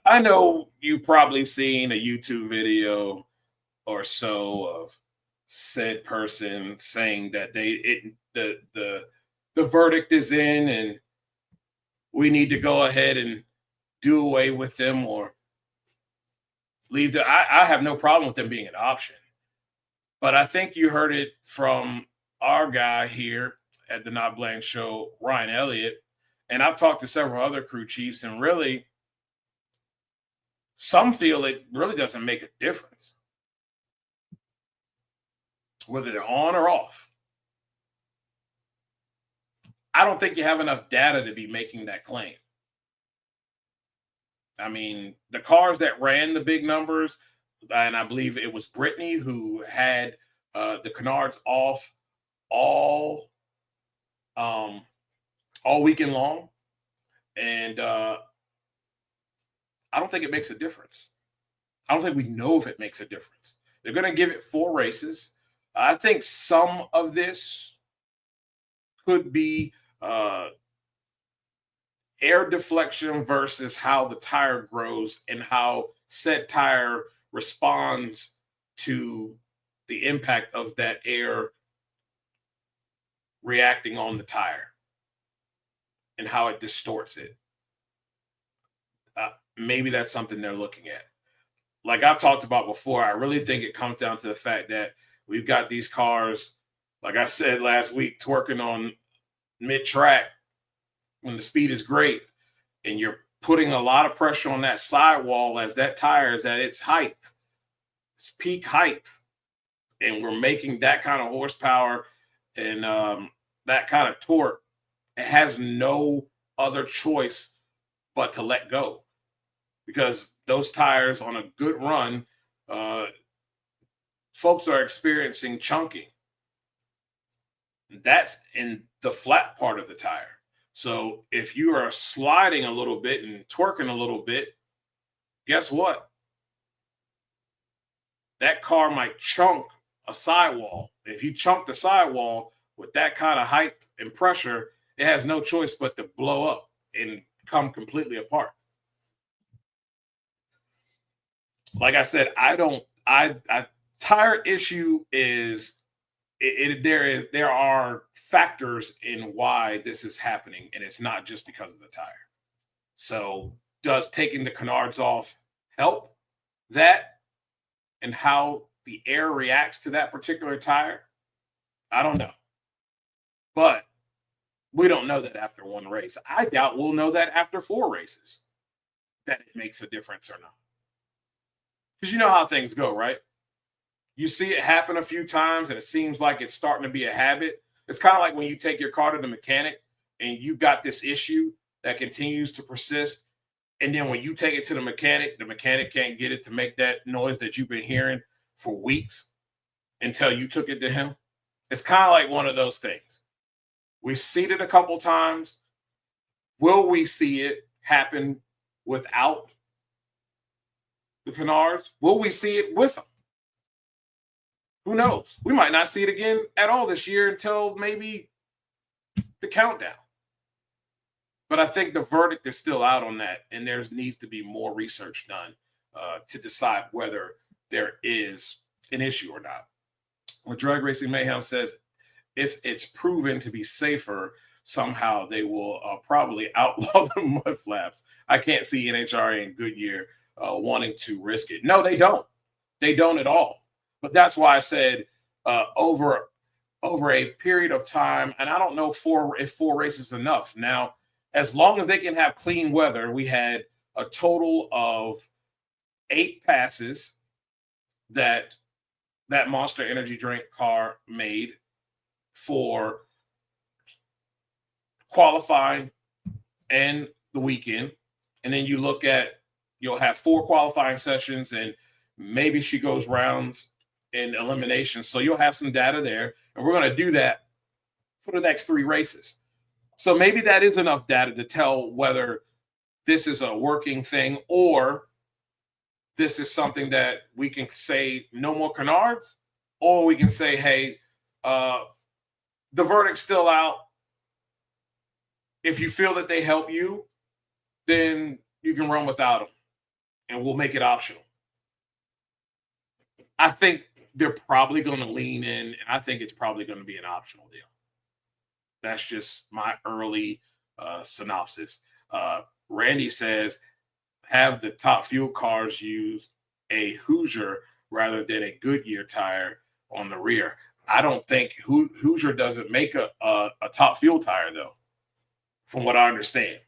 I know you've probably seen a YouTube video or so of said person saying that the verdict is in and we need to go ahead and do away with them or leave them. I have no problem with them being an option. But I think you heard it from our guy here at the NotBland Show, Ryan Elliott, and I've talked to several other crew chiefs, and really, some feel it really doesn't make a difference whether they're on or off. I don't think you have enough data to be making that claim. I mean, the cars that ran the big numbers, and I believe it was Brittany who had the canards off all weekend long, and I don't think it makes a difference. I don't think we know if it makes a difference. They're going to give it 4 races. I think some of this could be air deflection versus how the tire grows and how said tire responds to the impact of that air reacting on the tire and how it distorts it. Maybe that's something they're looking at. Like I've talked about before, I really think it comes down to the fact that we've got these cars, like I said last week, twerking on mid-track when the speed is great, and you're putting a lot of pressure on that sidewall as that tire is at its height, its peak height, and we're making that kind of horsepower and that kind of torque. It has no other choice but to let go, because those tires on a good run, folks are experiencing chunking. That's in the flat part of the tire. So if you are sliding a little bit and twerking a little bit, guess what? That car might chunk a sidewall. If you chunk the sidewall with that kind of height and pressure, it has no choice but to blow up and come completely apart. Like I said, tire issue is there are factors in why this is happening, and it's not just because of the tire. So does taking the canards off help that and how the air reacts to that particular tire? I don't know. But we don't know that after 1 race. I doubt we'll know that after 4 races, that it makes a difference or not. Because you know how things go, right? You see it happen a few times and it seems like it's starting to be a habit. It's kind of like when you take your car to the mechanic and you got this issue that continues to persist And then when you take it to the mechanic can't get it to make that noise that you've been hearing for weeks until you took it to him. It's kind of like one of those things. We've seen it a couple times. Will we see it happen without the canards? Will we see it with them? Who knows? We might not see it again at all this year until maybe the countdown. But I think the verdict is still out on that, and there needs to be more research done to decide whether there is an issue or not. What Drag Racing Mayhem says, if it's proven to be safer, somehow they will probably outlaw the mud flaps. I can't see NHRA and Goodyear wanting to risk it. No, they don't. They don't at all. But that's why I said over a period of time, and I don't know if four races is enough. Now, as long as they can have clean weather, we had a total of 8 passes that Monster Energy drink car made for qualifying and the weekend. And then you'll have 4 qualifying sessions, and maybe she goes rounds in elimination. So you'll have some data there, and we're going to do that for the next 3 races. So maybe that is enough data to tell whether this is a working thing or this is something that we can say no more canards, or we can say, hey, the verdict's still out. If you feel that they help you, then you can run without them, and we'll make it optional. I think they're probably going to lean in, and I think it's probably going to be an optional deal. That's just my early synopsis. Randy says, have the top fuel cars use a Hoosier rather than a Goodyear tire on the rear. I don't think Hoosier doesn't make a top fuel tire, though, from what I understand.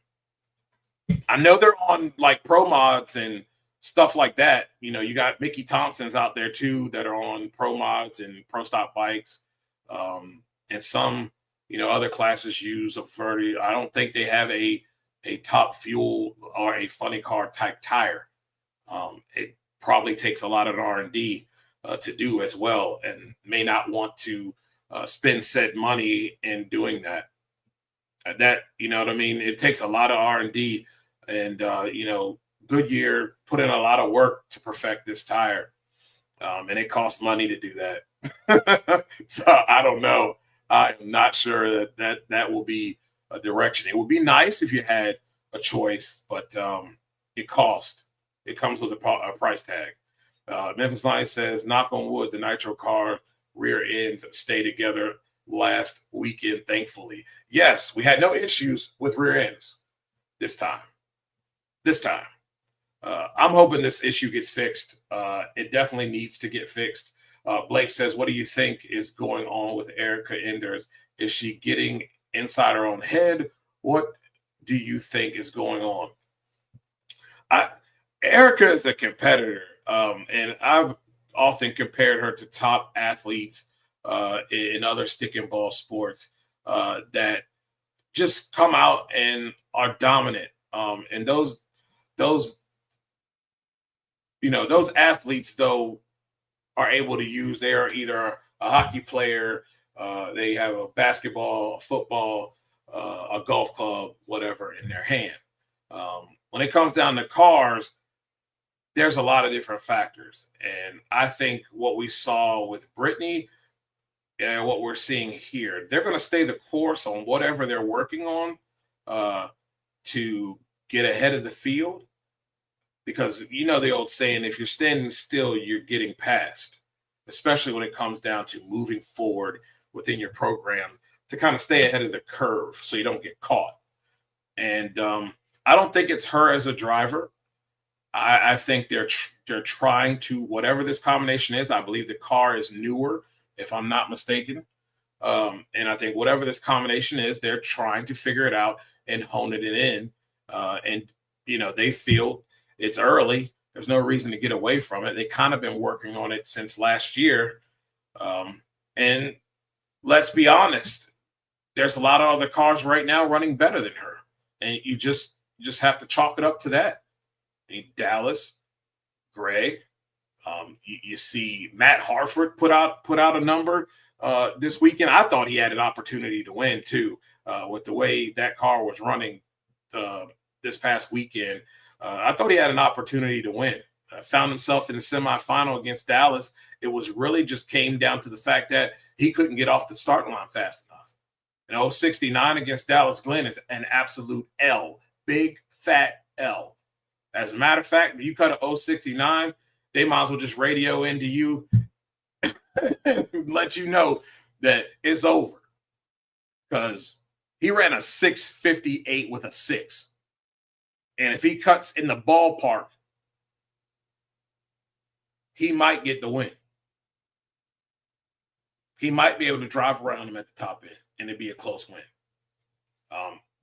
I know they're on like pro mods and stuff like that. You know, you got Mickey Thompson's out there too that are on pro mods and pro stock bikes, and some, you know, other classes use a 30. I don't think they have a top fuel or a funny car type tire. It probably takes a lot of R&D to do as well, and may not want to spend said money in doing that. That, you know what I mean? It takes a lot of R&D, and you know, Goodyear put in a lot of work to perfect this tire, and it costs money to do that. So I don't know. I'm not sure that will be a direction. It would be nice if you had a choice, but it costs. It comes with a price tag. Memphis Lion says, knock on wood, the Nitro car rear ends stay together last weekend, thankfully. Yes, we had no issues with rear ends this time. I'm hoping this issue gets fixed. It definitely needs to get fixed. Blake says, what do you think is going on with Erica Enders? Is she getting inside her own head? What do you think is going on? Erica is a competitor, and I've often compared her to top athletes in other stick and ball sports that just come out and are dominant. And those athletes, though, are able to use, they are either a hockey player, they have a basketball, a football, a golf club, whatever in their hand. When it comes down to cars, there's a lot of different factors. And I think what we saw with Brittany and what we're seeing here, they're going to stay the course on whatever they're working on to get ahead of the field. Because, you know, the old saying, if you're standing still, you're getting past, especially when it comes down to moving forward within your program to kind of stay ahead of the curve so you don't get caught. And I don't think it's her as a driver. I think they're trying to, whatever this combination is, I believe the car is newer, if I'm not mistaken. And I think whatever this combination is, they're trying to figure it out and hone it in. And, you know, they feel it's early. There's no reason to get away from it. They kind of been working on it since last year. And let's be honest, there's a lot of other cars right now running better than her. And you just have to chalk it up to that. Dallas, Greg. You see Matt Harford put out a number this weekend. I thought he had an opportunity to win too, with the way that car was running this past weekend. I thought he had an opportunity to win. Found himself in the semifinal against Dallas. It was really just came down to the fact that he couldn't get off the starting line fast enough. And 069 against Dallas Glenn is an absolute L, big fat L. As a matter of fact, if you cut a 069, they might as well just radio into you and let you know that it's over. Because he ran a 658 with a 6. And if he cuts in the ballpark, he might get the win. He might be able to drive around him at the top end, and it'd be a close win.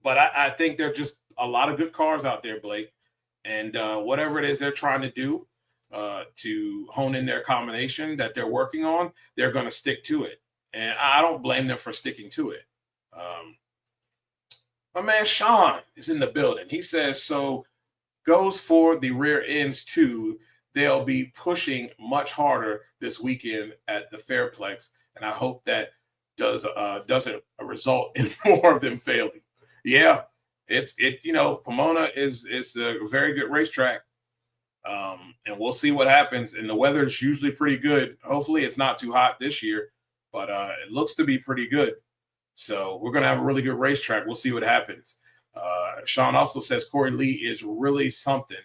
But I think there are just a lot of good cars out there, Blake. And whatever it is they're trying to do to hone in their combination that they're working on, they're going to stick to it. And I don't blame them for sticking to it. My man Sean is in the building. He says, so goes for the rear ends too. They'll be pushing much harder this weekend at the Fairplex, and I hope that doesn't result in more of them failing. Yeah, Pomona is a very good racetrack, and we'll see what happens. And the weather's usually pretty good. Hopefully, it's not too hot this year, but it looks to be pretty good. So we're gonna have a really good racetrack. We'll see what happens. Sean also says Corey Lee is really something.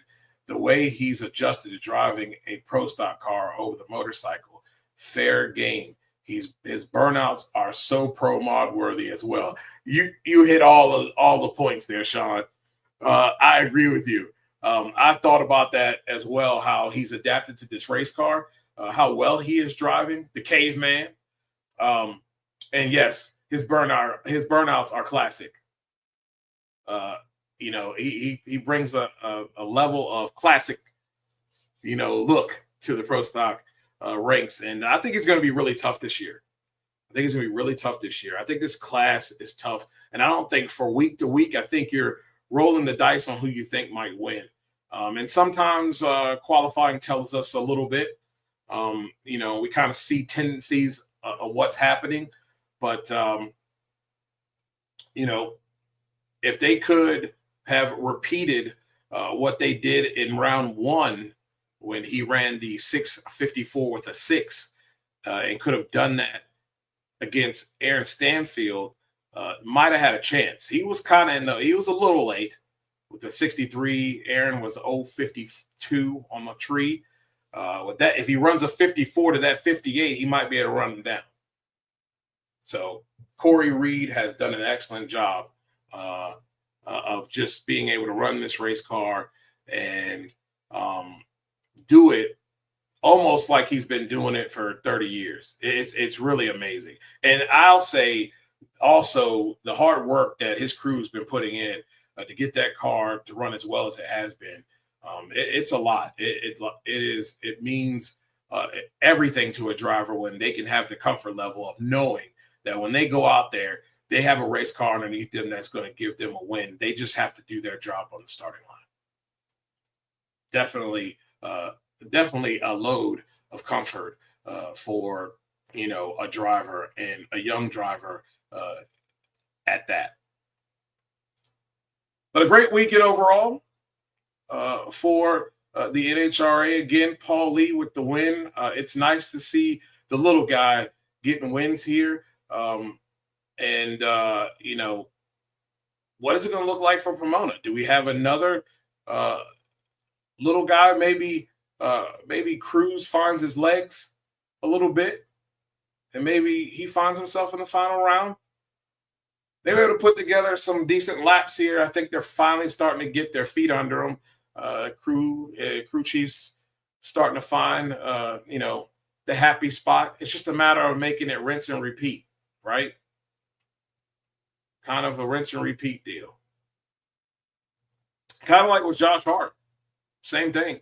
The way he's adjusted to driving a pro stock car over the motorcycle, fair game. His burnouts are so pro mod worthy as well. You hit all the points there, Sean. I agree with you. I thought about that as well. How he's adapted to this race car, how well he is driving the caveman, and yes, his burnouts are classic. He brings a level of classic, look to the pro stock ranks. And I think it's going to be really tough this year. I think this class is tough. And I don't think for week to week, I think you're rolling the dice on who you think might win. And sometimes qualifying tells us a little bit. We kind of see tendencies of what's happening. But, if they could have repeated what they did in round one when he ran the 654 with a 6 and could have done that against Aaron Stanfield, might have had a chance. He was he was a little late with the 63. Aaron was 052 on the tree. With that, if he runs a 54 to that 58, he might be able to run him down. So Corey Reed has done an excellent job of just being able to run this race car and do it almost like he's been doing it for 30 years. It's really amazing. And I'll say also the hard work that his crew's been putting in to get that car to run as well as it has been. It's a lot. It means everything to a driver when they can have the comfort level of knowing that when they go out there, they have a race car underneath them that's going to give them a win. They just have to do their job on the starting line. Definitely a load of comfort for, a driver and a young driver at that. But a great weekend overall for the NHRA. Again, Paul Lee with the win. It's nice to see the little guy getting wins here. What is it going to look like for Pomona? Do we have another little guy? Maybe Cruz finds his legs a little bit, and maybe he finds himself in the final round. They were able to put together some decent laps here. I think they're finally starting to get their feet under them. Crew chiefs starting to find, the happy spot. It's just a matter of making it rinse and repeat, right? Kind of a rinse and repeat deal. Kind of like with Josh Hart. Same thing.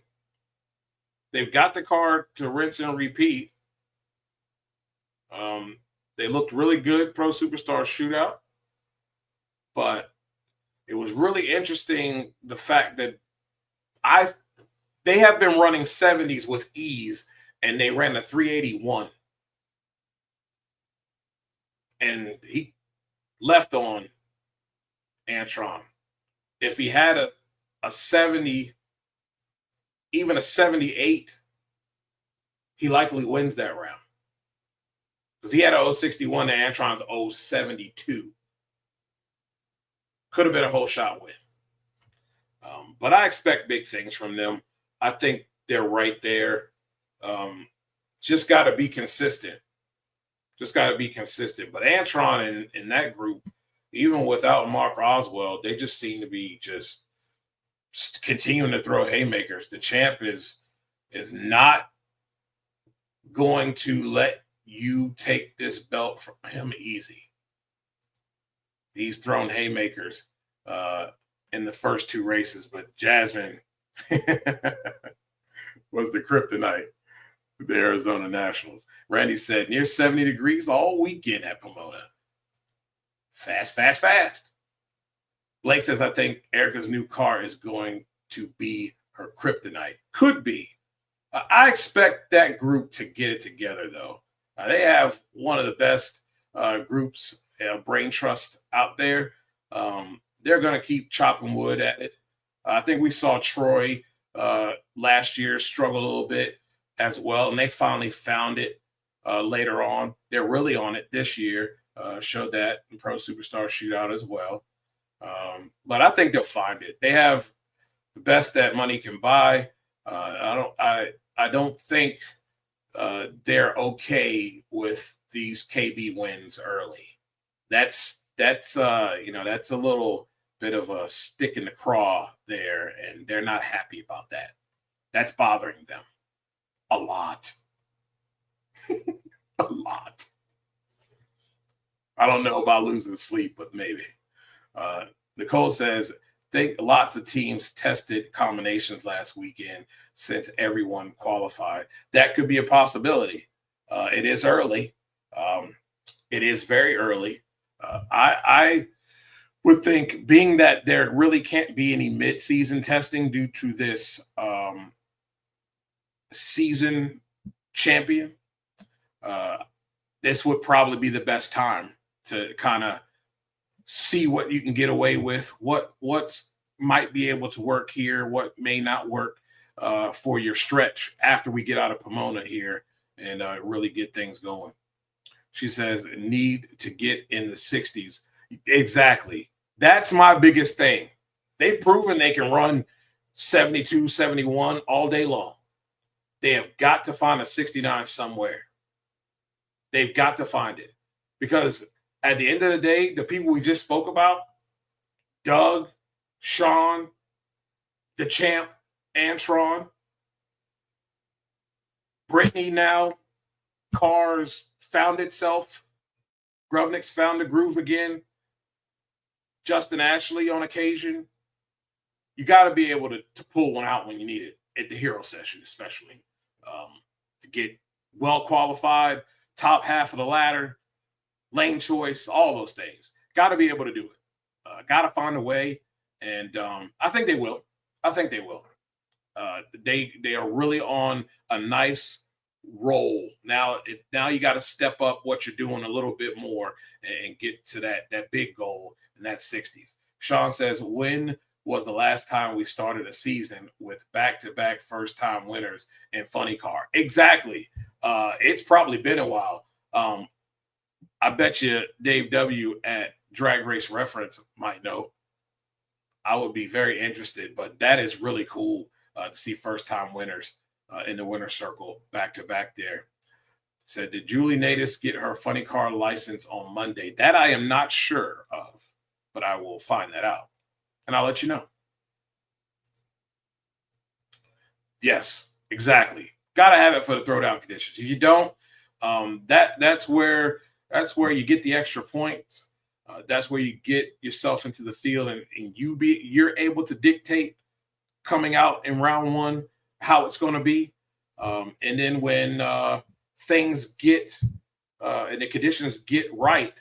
They've got the car to rinse and repeat. They looked really good, Pro Superstar Shootout. But it was really interesting the fact that I They have been running 70s with ease, and they ran a 381. And he left on Antron. If he had a 70, even a 78, he likely wins that round. Because he had a 061 and Antron's 072. Could have been a whole shot win. But I expect big things from them. I think they're right there. Just got to be consistent. Just got to be consistent. But Antron in that group, even without Mark Oswald, they just seem to be just continuing to throw haymakers. The champ is not going to let you take this belt from him easy. He's thrown haymakers in the first two races, but Jasmine was the kryptonite of the Arizona Nationals. Randy said, near 70 degrees all weekend at Pomona. Fast, fast, fast. Blake says, I think Erica's new car is going to be her kryptonite. Could be. I expect that group to get it together, though. They have one of the best groups, brain trust out there. They're going to keep chopping wood at it. I think we saw Troy last year struggle a little bit as well, and they finally found it later on. They're really on it this year. Showed that in Pro Superstar Shootout as well. But I think they'll find it. They have the best that money can buy. I don't think they're okay with these KB wins early. That's a little bit of a stick in the craw there, and they're not happy about that. That's bothering them a lot. A lot. I don't know about losing sleep, but maybe. Nicole says, think lots of teams tested combinations last weekend since everyone qualified. That could be a possibility. It is early. It is very early. I would think, being that there really can't be any mid-season testing due to this season champion, this would probably be the best time to kind of see what you can get away with, what might be able to work here, what may not work for your stretch after we get out of Pomona here and really get things going. She says, need to get in the 60s. Exactly. That's my biggest thing. They've proven they can run 72, 71 all day long. They have got to find a 69 somewhere. They've got to find it. Because at the end of the day, the people we just spoke about, Doug, Sean, the champ, Antron, Brittany now, Cars found itself. Grubnick's found the groove again. Justin Ashley on occasion. You got to be able to pull one out when you need it, at the hero session especially. To get well qualified, top half of the ladder, lane choice, all those things. Got to be able to do it. Got to find a way, and I think they will. They are really on a nice roll. Now you got to step up what you're doing a little bit more and get to that big goal, and that's 60s. Sean says, when was the last time we started a season with back-to-back first-time winners in Funny Car? Exactly. It's probably been a while. I bet you Dave W. at Drag Race Reference might know. I would be very interested, but that is really cool to see first-time winners in the winner's circle back-to-back there. Said, did Julie Natus get her Funny Car license on Monday? That I am not sure of, but I will find that out, and I'll let you know. Yes, exactly. Got to have it for the throwdown conditions. If you don't, that's where you get the extra points. That's where you get yourself into the field, and you're able to dictate coming out in round one how it's going to be. And then when things get and the conditions get right,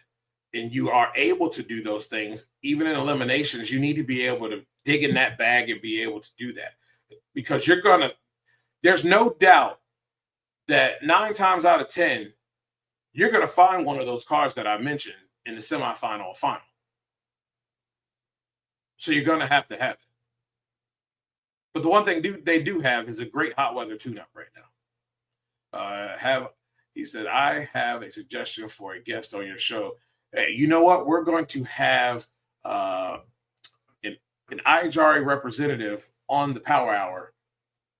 and you are able to do those things, even in eliminations, you need to be able to dig in that bag and be able to do that. because there's no doubt that 9 times out of 10, you're going to find one of those cars that I mentioned in the semifinal or final. So you're going to have it. But the one thing they do have is a great hot weather tune-up right now. He said, I have a suggestion for a guest on your show. Hey, you know what? We're going to have an NHRA representative on the Power Hour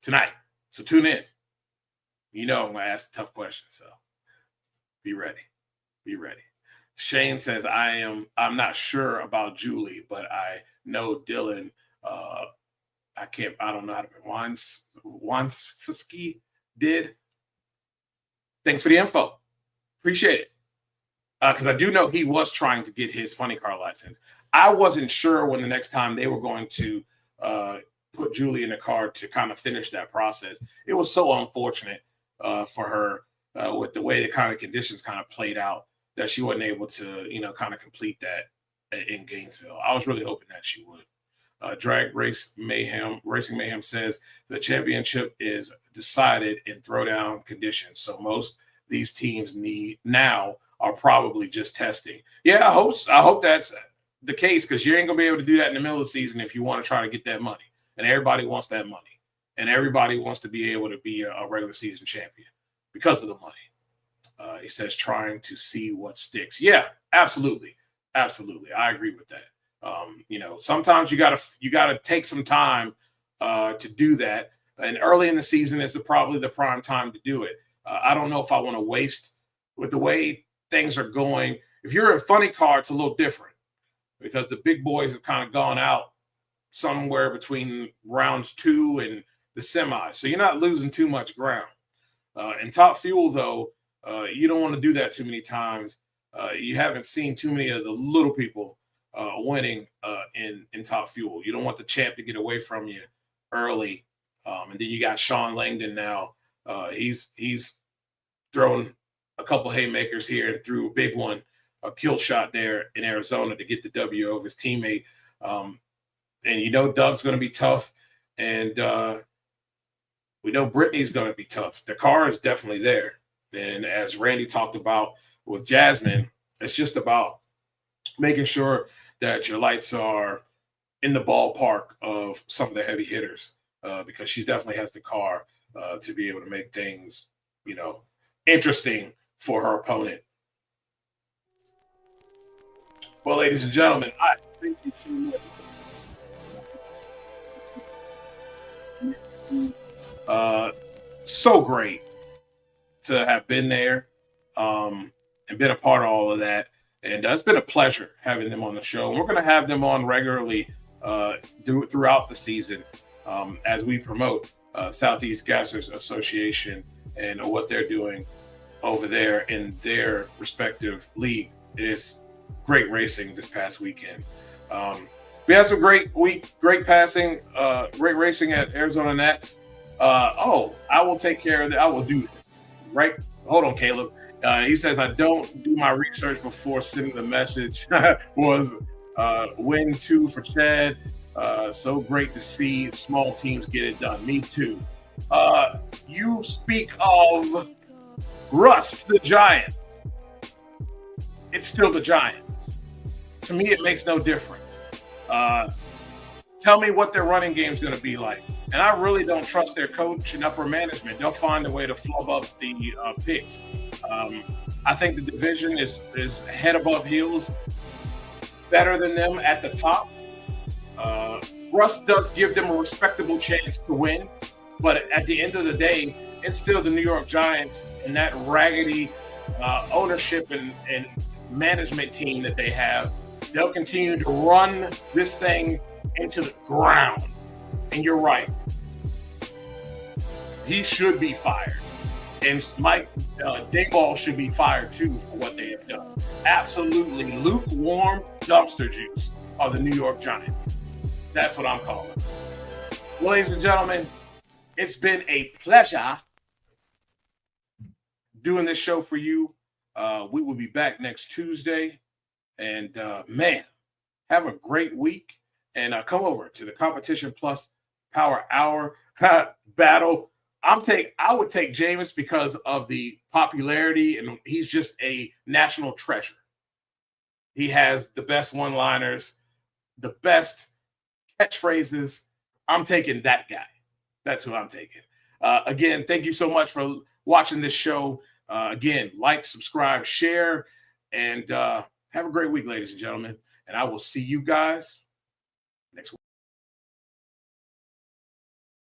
tonight. So tune in. You know I'm going to ask the tough questions, so be ready. Be ready. Shane says, I'm not sure about Julie, but I know Dylan. I don't know how to Wansfsky did. Thanks for the info. Appreciate it. Because I do know he was trying to get his funny car license. I wasn't sure when the next time they were going to put Julie in the car to kind of finish that process. It was so unfortunate for her with the way the kind of conditions kind of played out that she wasn't able to, kind of complete that in Gainesville. I was really hoping that she would. Racing Mayhem says the championship is decided in throwdown conditions. So most these teams now are probably just testing. Yeah, I hope that's the case, because you ain't gonna be able to do that in the middle of the season if you want to try to get that money. And everybody wants that money. And everybody wants to be able to be a regular season champion because of the money. He says trying to see what sticks. Yeah, absolutely. Absolutely. I agree with that. Sometimes you gotta take some time to do that. And early in the season is probably the prime time to do it. I don't know if I want to waste with the way things are going. If you're a funny car, it's a little different because the big boys have kind of gone out somewhere between rounds 2 and the semis. So you're not losing too much ground. In Top Fuel, though, you don't want to do that too many times. You haven't seen too many of the little people winning in Top Fuel. You don't want the champ to get away from you early. And then you got Sean Langdon now. He's thrown a couple haymakers here and threw a big one, a kill shot there in Arizona to get the W over his teammate. And Doug's going to be tough. And we know Brittany's going to be tough. The car is definitely there. And as Randy talked about with Jasmine, it's just about making sure that your lights are in the ballpark of some of the heavy hitters, because she definitely has the car to be able to make things, interesting for her opponent. Well, ladies and gentlemen, I thank you so much. So great to have been there and been a part of all of that. And it's been a pleasure having them on the show. And we're going to have them on regularly throughout the season as we promote Southeast Gassers Association and what they're doing over there in their respective league. It is great racing this past weekend. We had some great passing, great racing at Arizona Nats. I will take care of that. I will do this. Right? Hold on, Caleb. He says, I don't do my research before sending the message. Was win 2 for Chad. So great to see small teams get it done. Me too. You speak of Russ, the Giants. It's still the Giants. To me, it makes no difference. Tell me what their running game is going to be like. And I really don't trust their coach and upper management. They'll find a way to flub up the picks. I think the division is head above heels, better than them at the top. Russ does give them a respectable chance to win, but at the end of the day, it's still the New York Giants and that raggedy ownership and management team that they have. They'll continue to run this thing into the ground. And you're right. He should be fired. And Mike Dayball should be fired too for what they have done. Absolutely lukewarm dumpster juice are the New York Giants. That's what I'm calling. Well, ladies and gentlemen, it's been a pleasure doing this show for you. We will be back next Tuesday. And man, have a great week. And come over to the Competition Plus Power Hour. battle, I would take Jameis because of the popularity, and he's just a national treasure. He has the best one-liners, the best catchphrases. I'm taking that guy. That's who I'm taking. Again, thank you so much for watching this show. Again, like, subscribe, share, and have a great week, ladies and gentlemen. And I will see you guys next week.